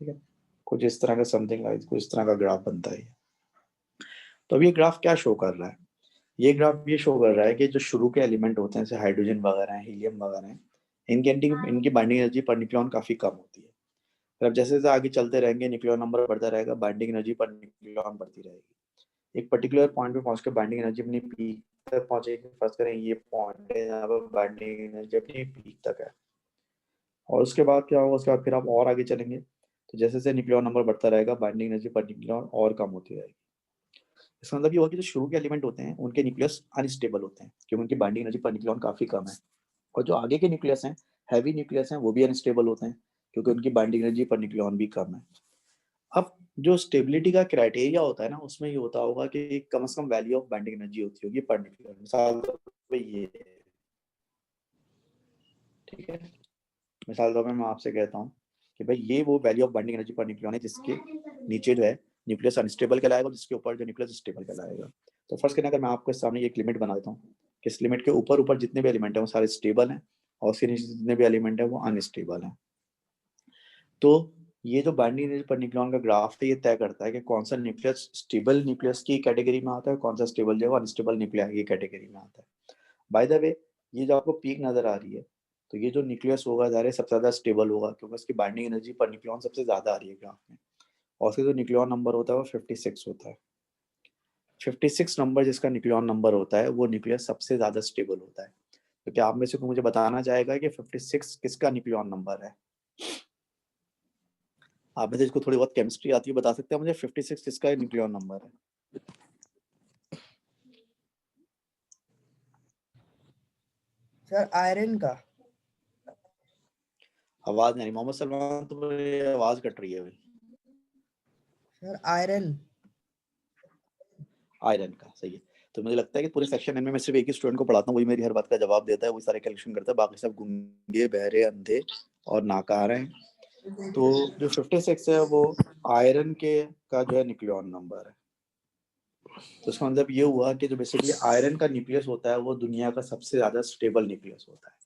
ठीक है, कुछ इस तरह का समथिंग लाइक, कुछ इस तरह का ग्राफ बनता है। तो अब ये ग्राफ क्या शो कर रहा है? ये ग्राफ ये शो कर रहा है कि जो शुरू के एलिमेंट होते हैं, जैसे हाइड्रोजन वगैरह हैं, हीलियम वगैरह हैं, इनकी बाइंडिंग एनर्जी पर न्यूक्लियन काफी कम होती है। फिर अब जैसे जैसे आगे चलते रहेंगे, न्यूक्लियन नंबर बढ़ता रहेगा, बाइंडिंग एनर्जी पर न्यूक्लियन बढ़ती रहेगी। एक पर्टिकुलर पॉइंट पे पहुंच के बाइंडिंग एनर्जी अपनी पीक तक पहुंचेगी। फर्स्ट करें ये पॉइंट है जहाँ पर बाइंडिंग एनर्जी अपनी पीक तक है, और उसके बाद क्या होगा, उसके बाद फिर आप और आगे चलेंगे तो जैसे जैसे न्यूक्लियन नंबर बढ़ता रहेगा, बाइंडिंग एनर्जी पर न्यूक्लियन और कम होती रहेगी। इसका मतलब ये हुआ कि जो शुरू के एलिमेंट होते हैं उनके न्यूक्लियस अनस्टेबल होते हैं, क्योंकि उनकी बाइंडिंग एनर्जी पर न्यूक्लियन काफी कम है। और जो आगे के न्यूक्लियस हैं, हैवी न्यूक्लियस हैं, वो भी अनस्टेबल होते हैं, क्योंकि उनकी बाइंडिंग एनर्जी पर न्यूक्लियन भी कम है। अब जो स्टेबिलिटी का क्राइटेरिया होता है ना, उसमें ये होता होगा कि कम से कम वैल्यू ऑफ बाइंडिंग एनर्जी होती होगी पर न्यूक्लियन। मिसाल तो ये है, ठीक है, मिसाल तौर पे मैं आपसे कहता हूँ कि भाई ये वो value of binding energy per nucleon है जिसके नीचे जो है न्यूक्लियस अनस्टेबल कहलाएगा, और जिसके ऊपर जो न्यूक्लियस स्टेबल कहलाएगा। तो फर्स्ट करना, अगर मैं आपके सामने एक लिमिट बना देता हूँ कि इस लिमिट के ऊपर ऊपर जितने भी एलिमेंट हैं वो सारे स्टेबल हैं, और उसके नीचे जितने भी एलिमेंट हैं वो अनस्टेबल हैं। तो ये जो बाइंडिंग एनर्जी पर न्यूक्लियन का ग्राफ है, ये तय करता है कि कौन सा न्यूक्लियस स्टेबल न्यूक्लियस की कैटेगरी में आता है, कौन सा स्टेबल जो है अनस्टेबल न्यूक्लियस की कैटेगरी में आता है। बाय द वे, ये जो आपको पीक नजर आ रही है, तो ये जो न्यूक्लियस होगा ज़ाहिर है सबसे ज़्यादा स्टेबल होगा, क्योंकि उसकी बाइंडिंग एनर्जी पर न्यूक्लियन सबसे ज़्यादा आ रही है ग्राफ में, और उसका जो न्यूक्लियन नंबर होता है वो 56 होता है। 56 नंबर जिसका न्यूक्लियन नंबर होता है, वो न्यूक्लियस सबसे ज़्यादा स्टेबल होता है। तो क्या आप में से कोई मुझे बताना चाहेगा कि 56 किसका न्यूक्लियन नंबर है? आप में से जिसको थोड़ी बहुत केमिस्ट्री आती है बता सकते हैं मुझे 56 किसका न्यूक्लियन नंबर है? सर आयरन का। आवाज नहीं, मोहम्मद सलमान, तो आवाज कट रही है भाई। Sir iron. आयरन का, सही है। तो मुझे लगता है कि पूरे सेक्शन में मैं सिर्फ एक ही स्टूडेंट को पढ़ाता हूँ, वही मेरी हर बात का जवाब देता है, वही सारे कैलकुलेशन करता है, बाकी सब गूंगे बहरे अंधे और नाकार हैं। तो जो 56 है वो आयरन के का जो है न्यूक्लियन नंबर है। तो इसका मतलब ये हुआ कि जो बेसिकली आयरन का न्यूक्लियस होता है वो दुनिया का सबसे ज्यादा स्टेबल न्यूक्लियस होता है।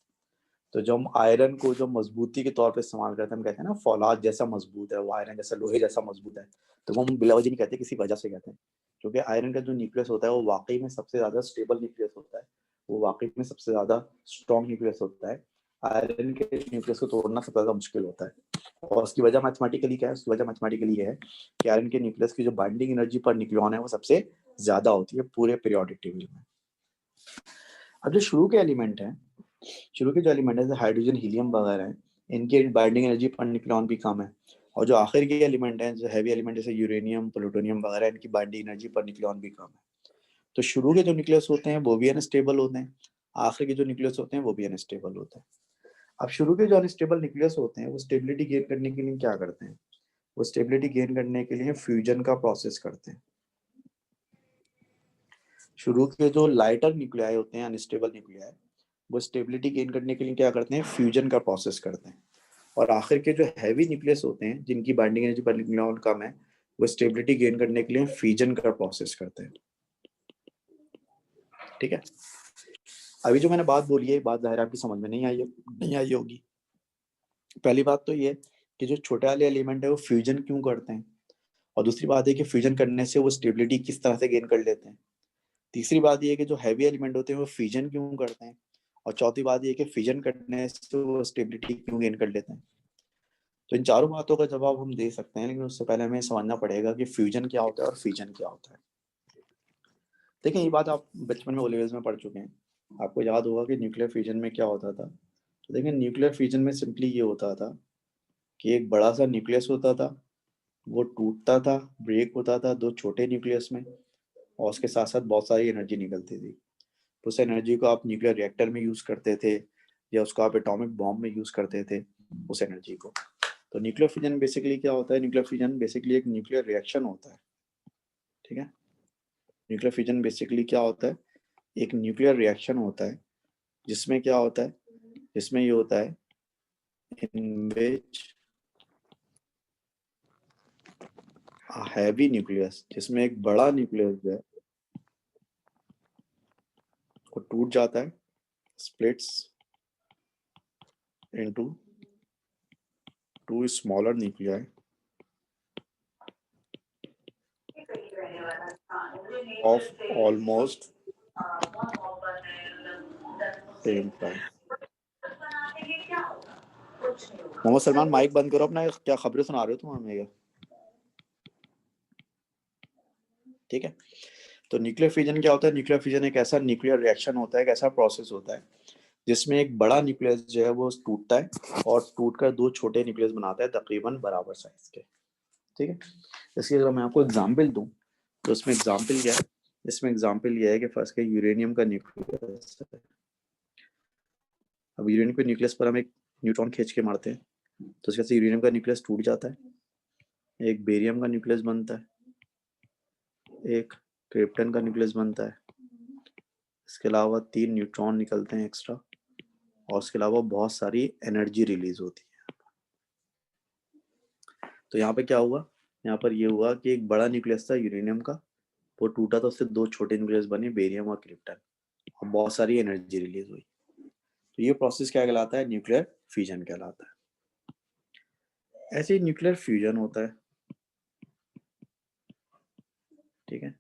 तो जो हम आयरन को जो मजबूती के तौर पे इस्तेमाल करते हैं, हम कहते हैं ना फौलाद जैसा मजबूत है, वो आयरन जैसा लोहे जैसा मजबूत है, तो वो हम बिला वजह नहीं कहते, किसी वजह से कहते हैं। क्योंकि आयरन का जो न्यूक्लियस होता है वो वाकई में सबसे ज्यादा स्टेबल न्यूक्लियस होता है, वो वाकई में सबसे ज्यादा स्ट्रॉन्ग न्यूक्लियस होता है। आयरन के न्यूक्लियस को तोड़ना सबसे ज्यादा मुश्किल होता है, और उसकी वजह मैथमेटिकली क्या है? उसकी वजह मैथमेटिकली ये है कि आयरन के न्यूक्लियस की जो बाइंडिंग एनर्जी पर न्यूक्लियन है वो सबसे ज्यादा होती है पूरे पीरियोडिक टेबल में। अब जो शुरू के एलिमेंट हैं, शुरू के जो एलिमेंट है, हाइड्रोजन हीलियम वगैरह हैं, इनकी बाइंडिंग एनर्जी पर न्यूक्लियन भी कम है। और जो आखिर के एलिमेंट हैं, जो हैवी एलिमेंट जैसे यूरेनियम, प्लूटोनियम वगैरह, इनकी बाइंडिंग एनर्जी पर न्यूक्लियन भी कम है। तो शुरू के जो न्यूक्लियस होते हैं वो भी अनस्टेबल होते हैं, आखिर के जो न्यूक्लियस होते हैं वो भी अनस्टेबल होते हैं। अब शुरू के जो अनस्टेबल न्यूक्लियस होते हैं वो स्टेबिलिटी गेन करने के लिए क्या करते हैं? वो स्टेबिलिटी गेन करने के लिए फ्यूजन का प्रोसेस करते हैं। शुरू के जो लाइटर न्यूक्लियाई होते हैं, अनस्टेबल न्यूक्लियाई, वो स्टेबिलिटी गेन करने के लिए क्या करते हैं? फ्यूजन का प्रोसेस करते हैं। और आखिर के जो हैवी न्यूक्लियस होते हैं जिनकी बाइंडिंग एनर्जी पर न्यूक्लियन कम है, वो स्टेबिलिटी गेन करने के लिए फ्यूजन का प्रोसेस करते हैं। ठीक है, अभी जो मैंने बात बोली है, बात जाहिर आपकी समझ में नहीं आई होगी। पहली बात तो ये कि जो छोटे वाले एलिमेंट है वो फ्यूजन क्यों करते हैं, और दूसरी बात है कि फ्यूजन करने से वो स्टेबिलिटी किस तरह से गेन कर लेते हैं। तीसरी बात ये है कि जो हैवी एलिमेंट होते हैं वो फ्यूजन क्यों करते हैं, और चौथी बात ये है कि फ्यूजन करने से वो स्टेबिलिटी क्यों गेन कर लेते हैं। तो इन चारों बातों का जवाब हम दे सकते हैं, लेकिन उससे पहले हमें समझना पड़ेगा कि फ्यूजन क्या होता है और फिजन क्या होता है। देखिए, ये बात आप बचपन में ओ लेवल्स में पढ़ चुके हैं, आपको याद होगा कि न्यूक्लियर फ्यूजन में क्या होता था। तो देखिए, न्यूक्लियर फ्यूजन में सिंपली ये होता था कि एक बड़ा सा न्यूक्लियस होता था, वो टूटता था, ब्रेक होता था दो छोटे न्यूक्लियस में, और उसके साथ साथ बहुत सारी एनर्जी निकलती थी। तो उस एनर्जी को आप न्यूक्लियर रिएक्टर में यूज करते थे, या उसको आप एटॉमिक बॉम्ब में यूज करते थे उस एनर्जी को। तो न्यूक्लियर फिजन बेसिकली क्या होता है? न्यूक्लियर फिजन बेसिकली एक न्यूक्लियर रिएक्शन होता है। ठीक है, न्यूक्लियर फिजन बेसिकली क्या होता है? एक न्यूक्लियर रिएक्शन होता है, जिसमें क्या होता है? जिसमें ये होता है इन विच हैवी न्यूक्लियस, जिसमें एक बड़ा न्यूक्लियस है वो टूट जाता है, splits into 2 smaller nuclei of almost same size. Mohammed Salman mike बंद करो अपना, क्या खबरें सुना रहे हो तुम हमें ये? ठीक है, तो न्यूक्लियर फिजन क्या होता है? न्यूक्लियर फिजन एक ऐसा न्यूक्लियर रिएक्शन होता है, एक ऐसा प्रोसेस होता है जिसमें एक बड़ा न्यूक्लियस जो है वो टूटता है और टूटकर 2 छोटे न्यूक्लियस बनाता है तकरीबन बराबर साइज के। ठीक है, इसलिए अगर मैं आपको एग्जांपल दूं तो इसमें एग्जांपल क्या है? इसमें एग्जांपल ये है कि फर्स्ट के यूरेनियम का न्यूक्लियस है। अब यूरेनियम के न्यूक्लियस पर हम एक न्यूट्रॉन खींच के मारते हैं तो इसके से यूरेनियम का न्यूक्लियस टूट जाता है, एक बेरियम का न्यूक्लियस बनता है, एक क्रिप्टन का न्यूक्लियस बनता है, इसके अलावा 3 न्यूट्रॉन निकलते हैं एक्स्ट्रा और उसके अलावा बहुत सारी एनर्जी रिलीज होती है। तो यहाँ पे क्या हुआ? यहाँ पर ये हुआ कि एक बड़ा न्यूक्लियस था यूरेनियम का, वो टूटा तो उससे 2 छोटे न्यूक्लियस बने, बेरियम और क्रिप्टन, और बहुत सारी एनर्जी रिलीज हुई। तो ये प्रोसेस क्या कहलाता है? न्यूक्लियर फ्यूजन कहलाता है। ऐसे ही न्यूक्लियर फ्यूजन होता है। ठीक है,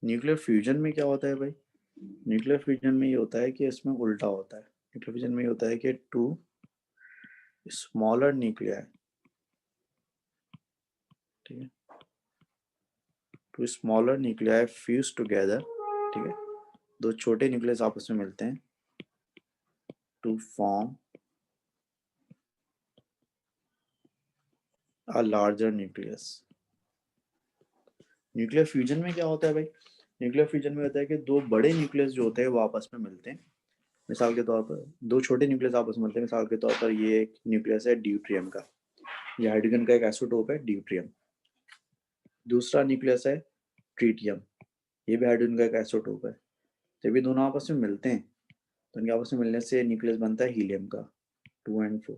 न्यूक्लियर फ्यूजन में क्या होता है भाई? न्यूक्लियर फ्यूजन में ये होता है कि इसमें उल्टा होता है। न्यूक्लियर फ्यूजन में ये होता है कि 2 स्मॉलर न्यूक्लियाई, ठीक है, 2 स्मॉलर न्यूक्लियाई फ्यूज टुगेदर, ठीक है, 2 छोटे न्यूक्लियस आपस में मिलते हैं to form a larger nucleus. Nuclear fusion में क्या होता है भाई? न्यूक्लियर फ्यूजन में होता है कि 2 बड़े न्यूक्लियस जो होते हैं वो आपस में मिलते हैं। मिसाल के तौर पर 2 छोटे न्यूक्लियस आपस में मिलते हैं। मिसाल के तौर पर ये एक न्यूक्लियस है ड्यूट्रियम का, ये हाइड्रोजन का एक आइसोटोप है ड्यूट्रियम। दूसरा न्यूक्लियस है ट्रिटियम, ये भी हाइड्रोजन का एक आइसोटोप है। जब ये दोनों आपस में मिलते हैं तो इनके आपस में मिलने से न्यूक्लियस बनता है हीलियम का 2 और 4।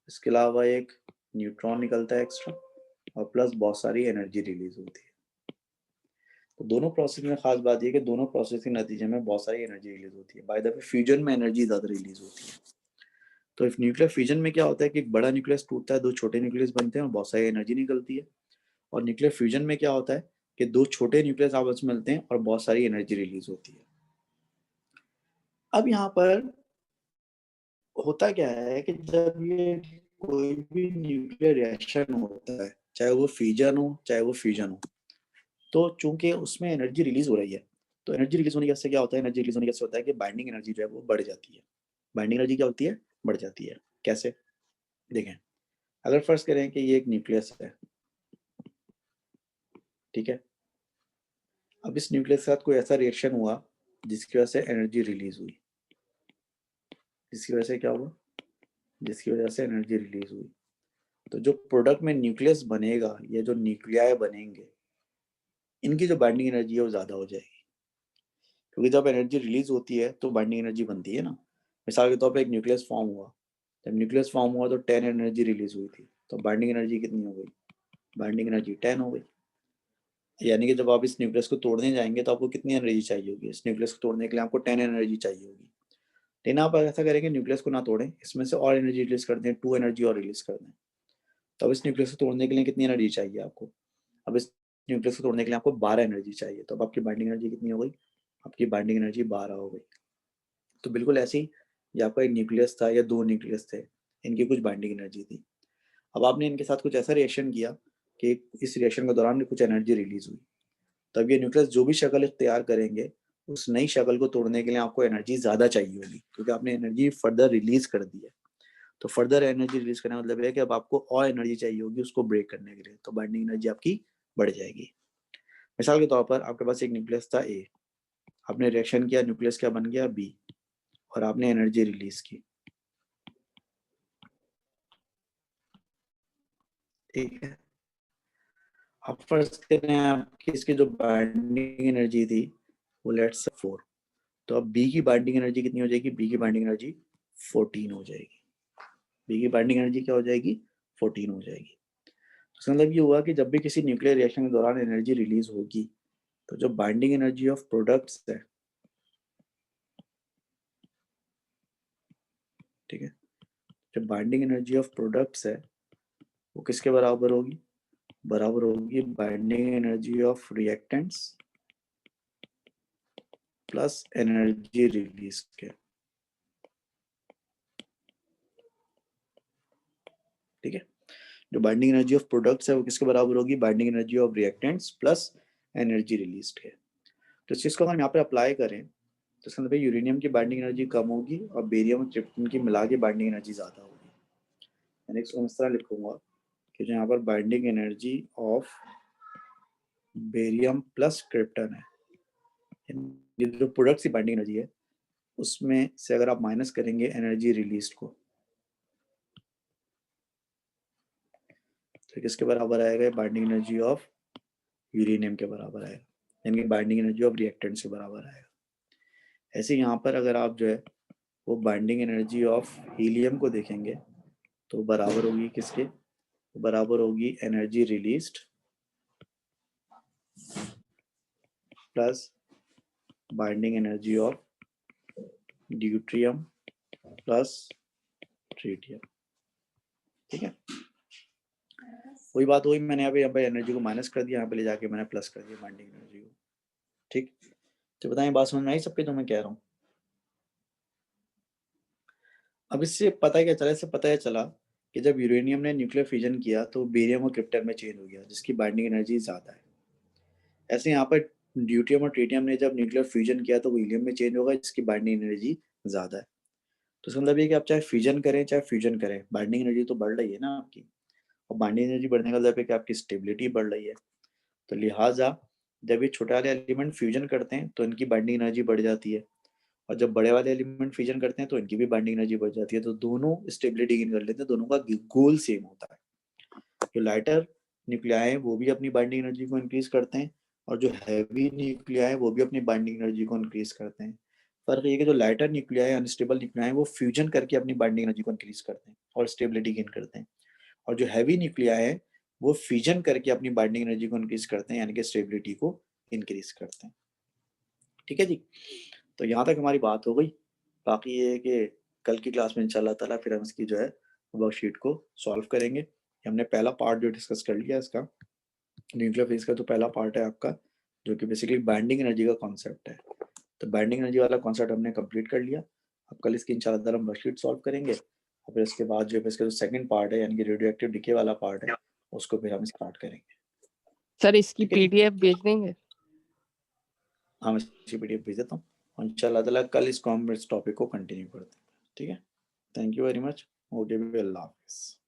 इसके अलावा एक न्यूट्रॉन निकलता है एक्स्ट्रा और प्लस बहुत सारी एनर्जी रिलीज होती है। तो दोनों प्रोसेस में खास बात यह कि दोनों प्रोसेस के नतीजे में बहुत सारी एनर्जी रिलीज होती है। बाय द वे फ्यूजन में एनर्जी ज़्यादा रिलीज होती है। तो इफ न्यूक्लियर फ्यूजन में क्या होता है कि एक बड़ा न्यूक्लियस टूटता है, 2 छोटे न्यूक्लियस बनते हैं और बहुत सारी एनर्जी निकलती है। और न्यूक्लियर फ्यूजन में क्या होता है कि 2 छोटे न्यूक्लियस आपस में मिलते हैं और बहुत सारी एनर्जी रिलीज होती है। अब यहाँ पर होता क्या है कि जब ये कोई भी न्यूक्लियर रिएक्शन होता है, चाहे वो फ्यूजन हो चाहे वो फ्यूजन हो, तो चूंकि उसमें एनर्जी रिलीज हो रही है, तो एनर्जी रिलीज होने से क्या होता है? एनर्जी रिलीज होने से होता है कि बाइंडिंग एनर्जी जो है वो बढ़ जाती है। बाइंडिंग एनर्जी क्या होती है? बढ़ जाती है। कैसे? देखें, अगर फर्ज करें कि ये एक न्यूक्लियस है, ठीक है, अब इस न्यूक्लियस के साथ कोई ऐसा रिएक्शन हुआ जिसकी वजह से एनर्जी रिलीज हुई, जिसकी वजह से क्या हुआ? जिसकी वजह से एनर्जी रिलीज हुई, तो जो प्रोडक्ट में न्यूक्लियस बनेगा या जो न्यूक्लियाई बनेंगे, इनकी जो बाइंडिंग एनर्जी है वो ज्यादा हो जाएगी। क्योंकि जब एनर्जी रिलीज होती है तो बाइंडिंग एनर्जी बनती है ना। मिसाल के तौर पर एक न्यूक्लियस फॉर्म हुआ, जब न्यूक्लियस फॉर्म हुआ तो 10 एनर्जी रिलीज हुई थी, तो बाइंडिंग एनर्जी कितनी हो गई? बाइंडिंग एनर्जी 10 हो गई। यानी कि जब आप इस न्यूक्लियस को तोड़ने जाएंगे तो आपको कितनी एनर्जी चाहिए होगी? इस न्यूक्लियस को तोड़ने के लिए आपको 10 एनर्जी चाहिए होगी। लेकिन आप ऐसा करेंगे, न्यूक्लियस को ना तोड़ें, इसमें से और एनर्जी रिलीज कर दें, 2 एनर्जी और रिलीज कर दें, तो अब इस न्यूक्लियस को तोड़ने के लिए कितनी एनर्जी चाहिए आपको? अब इस न्यूक्लियस को तोड़ने के लिए आपको 12 एनर्जी चाहिए, तो अब आपकी बाइंडिंग एनर्जी कितनी हो गई? आपकी बाइंडिंग एनर्जी 12 हो गई। तो बिल्कुल ऐसे ही ये आपका एक न्यूक्लियस था या 2 न्यूक्लियस थे, इनकी कुछ बाइंडिंग एनर्जी थी। अब आपने इनके साथ कुछ ऐसा रिएक्शन किया कि इस रिएक्शन के दौरान कुछ एनर्जी रिलीज हुई, तब ये न्यूक्लियस जो भी शक्ल इख्तियार करेंगे, उस नई शक्ल को तोड़ने के लिए आपको एनर्जी ज़्यादा चाहिए होगी, क्योंकि आपने एनर्जी फर्दर रिलीज कर दी है। तो फर्दर एनर्जी रिलीज करने का मतलब है कि अब आपको और एनर्जी चाहिए होगी उसको ब्रेक करने के लिए, तो बाइंडिंग एनर्जी आपकी बढ़ जाएगी। मिसाल के तौर पर आपके पास एक न्यूक्लियस था ए, आपने रिएक्शन किया, न्यूक्लियस क्या बन गया? बी, और आपने एनर्जी रिलीज की। ठीक है, अब फर्स्ट करें आपकी इसकी जो बाइंडिंग एनर्जी थी वो लेट्स से 4, तो अब बी की बाइंडिंग एनर्जी कितनी हो जाएगी? बी की बाइंडिंग एनर्जी 14 हो जाएगी। बी की बाइंडिंग एनर्जी क्या हो जाएगी? 14 हो जाएगी। तो मतलब ये हुआ कि जब भी किसी न्यूक्लियर रिएक्शन के दौरान एनर्जी रिलीज होगी, तो जो बाइंडिंग एनर्जी ऑफ प्रोडक्ट्स है ठीक है। जो बाइंडिंग एनर्जी ऑफ प्रोडक्ट्स है वो किसके बराबर होगी? बराबर होगी binding energy of reactants plus energy release के। ठीक है, जो बाइंडिंग एनर्जी ऑफ प्रोडक्ट्स है वो किसके बराबर होगी? Binding energy of reactants plus energy release के। तो इस चीज को हम यहाँ पे अप्लाई करें तो इसका मतलब यूरेनियम की बाइंडिंग एनर्जी कम होगी और बेरियम और क्रिप्टन की मिला के बाइंडिंग एनर्जी ज्यादा होगी। मैंने इसको इस तरह लिखूंगा कि जो यहाँ पर binding energy of barium plus krypton है, ये जो प्रोडक्ट की बाइंडिंग एनर्जी है उसमें से अगर आप माइनस करेंगे एनर्जी रिलीज को तो किसके बराबर आएगा? बाइंडिंग एनर्जी ऑफ यूरेनियम के बराबर आएगा, यानी कि बाइंडिंग एनर्जी ऑफ रिएक्टेंट के बराबर आएगा। ऐसे यहाँ पर अगर आप जो है वो बाइंडिंग एनर्जी ऑफ हीलियम को देखेंगे तो बराबर होगी किसके? बराबर होगी energy released plus binding energy of deuterium plus tritium. ठीक है, वही बात हुई, मैंने यहाँ पे एनर्जी को माइनस कर दिया, यहाँ पे ले जाके मैंने प्लस कर दिया बाइंडिंग एनर्जी को। ठीक, तो बताएं बात समझ में आई सबके? तो मैं कह रहा हूँ अब इससे पता क्या चला? इससे पता चला कि जब यूरेनियम ने न्यूक्लियर फ्यूजन किया तो बेरियम और क्रिप्टन में चेंज हो गया जिसकी बाइंडिंग एनर्जी ज्यादा है। ऐसे यहाँ पर ड्यूटियम और ट्रिटियम ने जब न्यूक्लियर फ्यूजन किया तो हीलियम में चेंज होगा जिसकी बाइंडिंग एनर्जी ज्यादा है। तो इसका मतलब ये कि आप चाहे फ्यूजन करें चाहे फ्यूजन करें बाइंडिंग एनर्जी तो बढ़ रही है ना आपकी, और बाइंडिंग एनर्जी बढ़ने का मतलब है कि आपकी स्टेबिलिटी बढ़ रही है। तो लिहाजा जब ये छोटे वाले एलिमेंट फ्यूजन करते हैं तो इनकी बाइंडिंग एनर्जी बढ़ जाती है, और जब बड़े वाले एलिमेंट फ्यूजन करते हैं तो इनकी भी बाइंडिंग एनर्जी बढ़ जाती है। तो दोनों स्टेबिलिटी गेन कर लेते हैं, दोनों का गोल सेम होता है। जो लाइटर न्यूक्लियाई है वो भी अपनी बाइंडिंग एनर्जी को इंक्रीज करते हैं, और जो हैवी न्यूक्लियाई है वो भी अपनी बाइंडिंग एनर्जी को इंक्रीज करते हैं। फर्क ये कि जो लाइटर न्यूक्लियाई अनस्टेबल न्यूक्लियाई वो फ्यूजन करके अपनी बाइंडिंग एनर्जी को इंक्रीज करते हैं और स्टेबिलिटी गेन करते हैं, और जो हैवी न्यूक्लियाई है वो फ्यूजन करके अपनी बाइंडिंग एनर्जी को इंक्रीज करते हैं, यानी कि स्टेबिलिटी को इंक्रीज करते हैं। ठीक है जी, तो यहाँ तक हमारी बात हो गई। बाकी ये है कि कल की क्लास में इंशाल्लाह ताला फिर हम इसकी जो है वर्कशीट को सॉल्व करेंगे। हमने पहला पार्ट जो डिस्कस कर लिया इसका, न्यूक्लियर फिजिक्स का तो पहला पार्ट है आपका, जो कि बेसिकली बाइंडिंग एनर्जी का कॉन्सेप्ट है। तो बाइंडिंग एनर्जी वाला कॉन्सेप्ट हमने कंप्लीट कर लिया। अब कल इसकी इंशाल्लाह ताला हम वर्कशीट सॉल्व करेंगे, और फिर इसके बाद जो है इसका जो सेकंड पार्ट है यानी कि रेडियो एक्टिव डिके वाला पार्ट है उसको फिर हम स्टार्ट करेंगे। सर इसकी ठीक है जी? पीडीएफ भेज देंगे? हाँ, मैं इसकी पीडीएफ भेज देता हूँ, और इंशाल्लाह ताला कल इसको हम इस टॉपिक को कंटिन्यू करते हैं। ठीक है, thank you very much. Okay, Allah हाफिज़।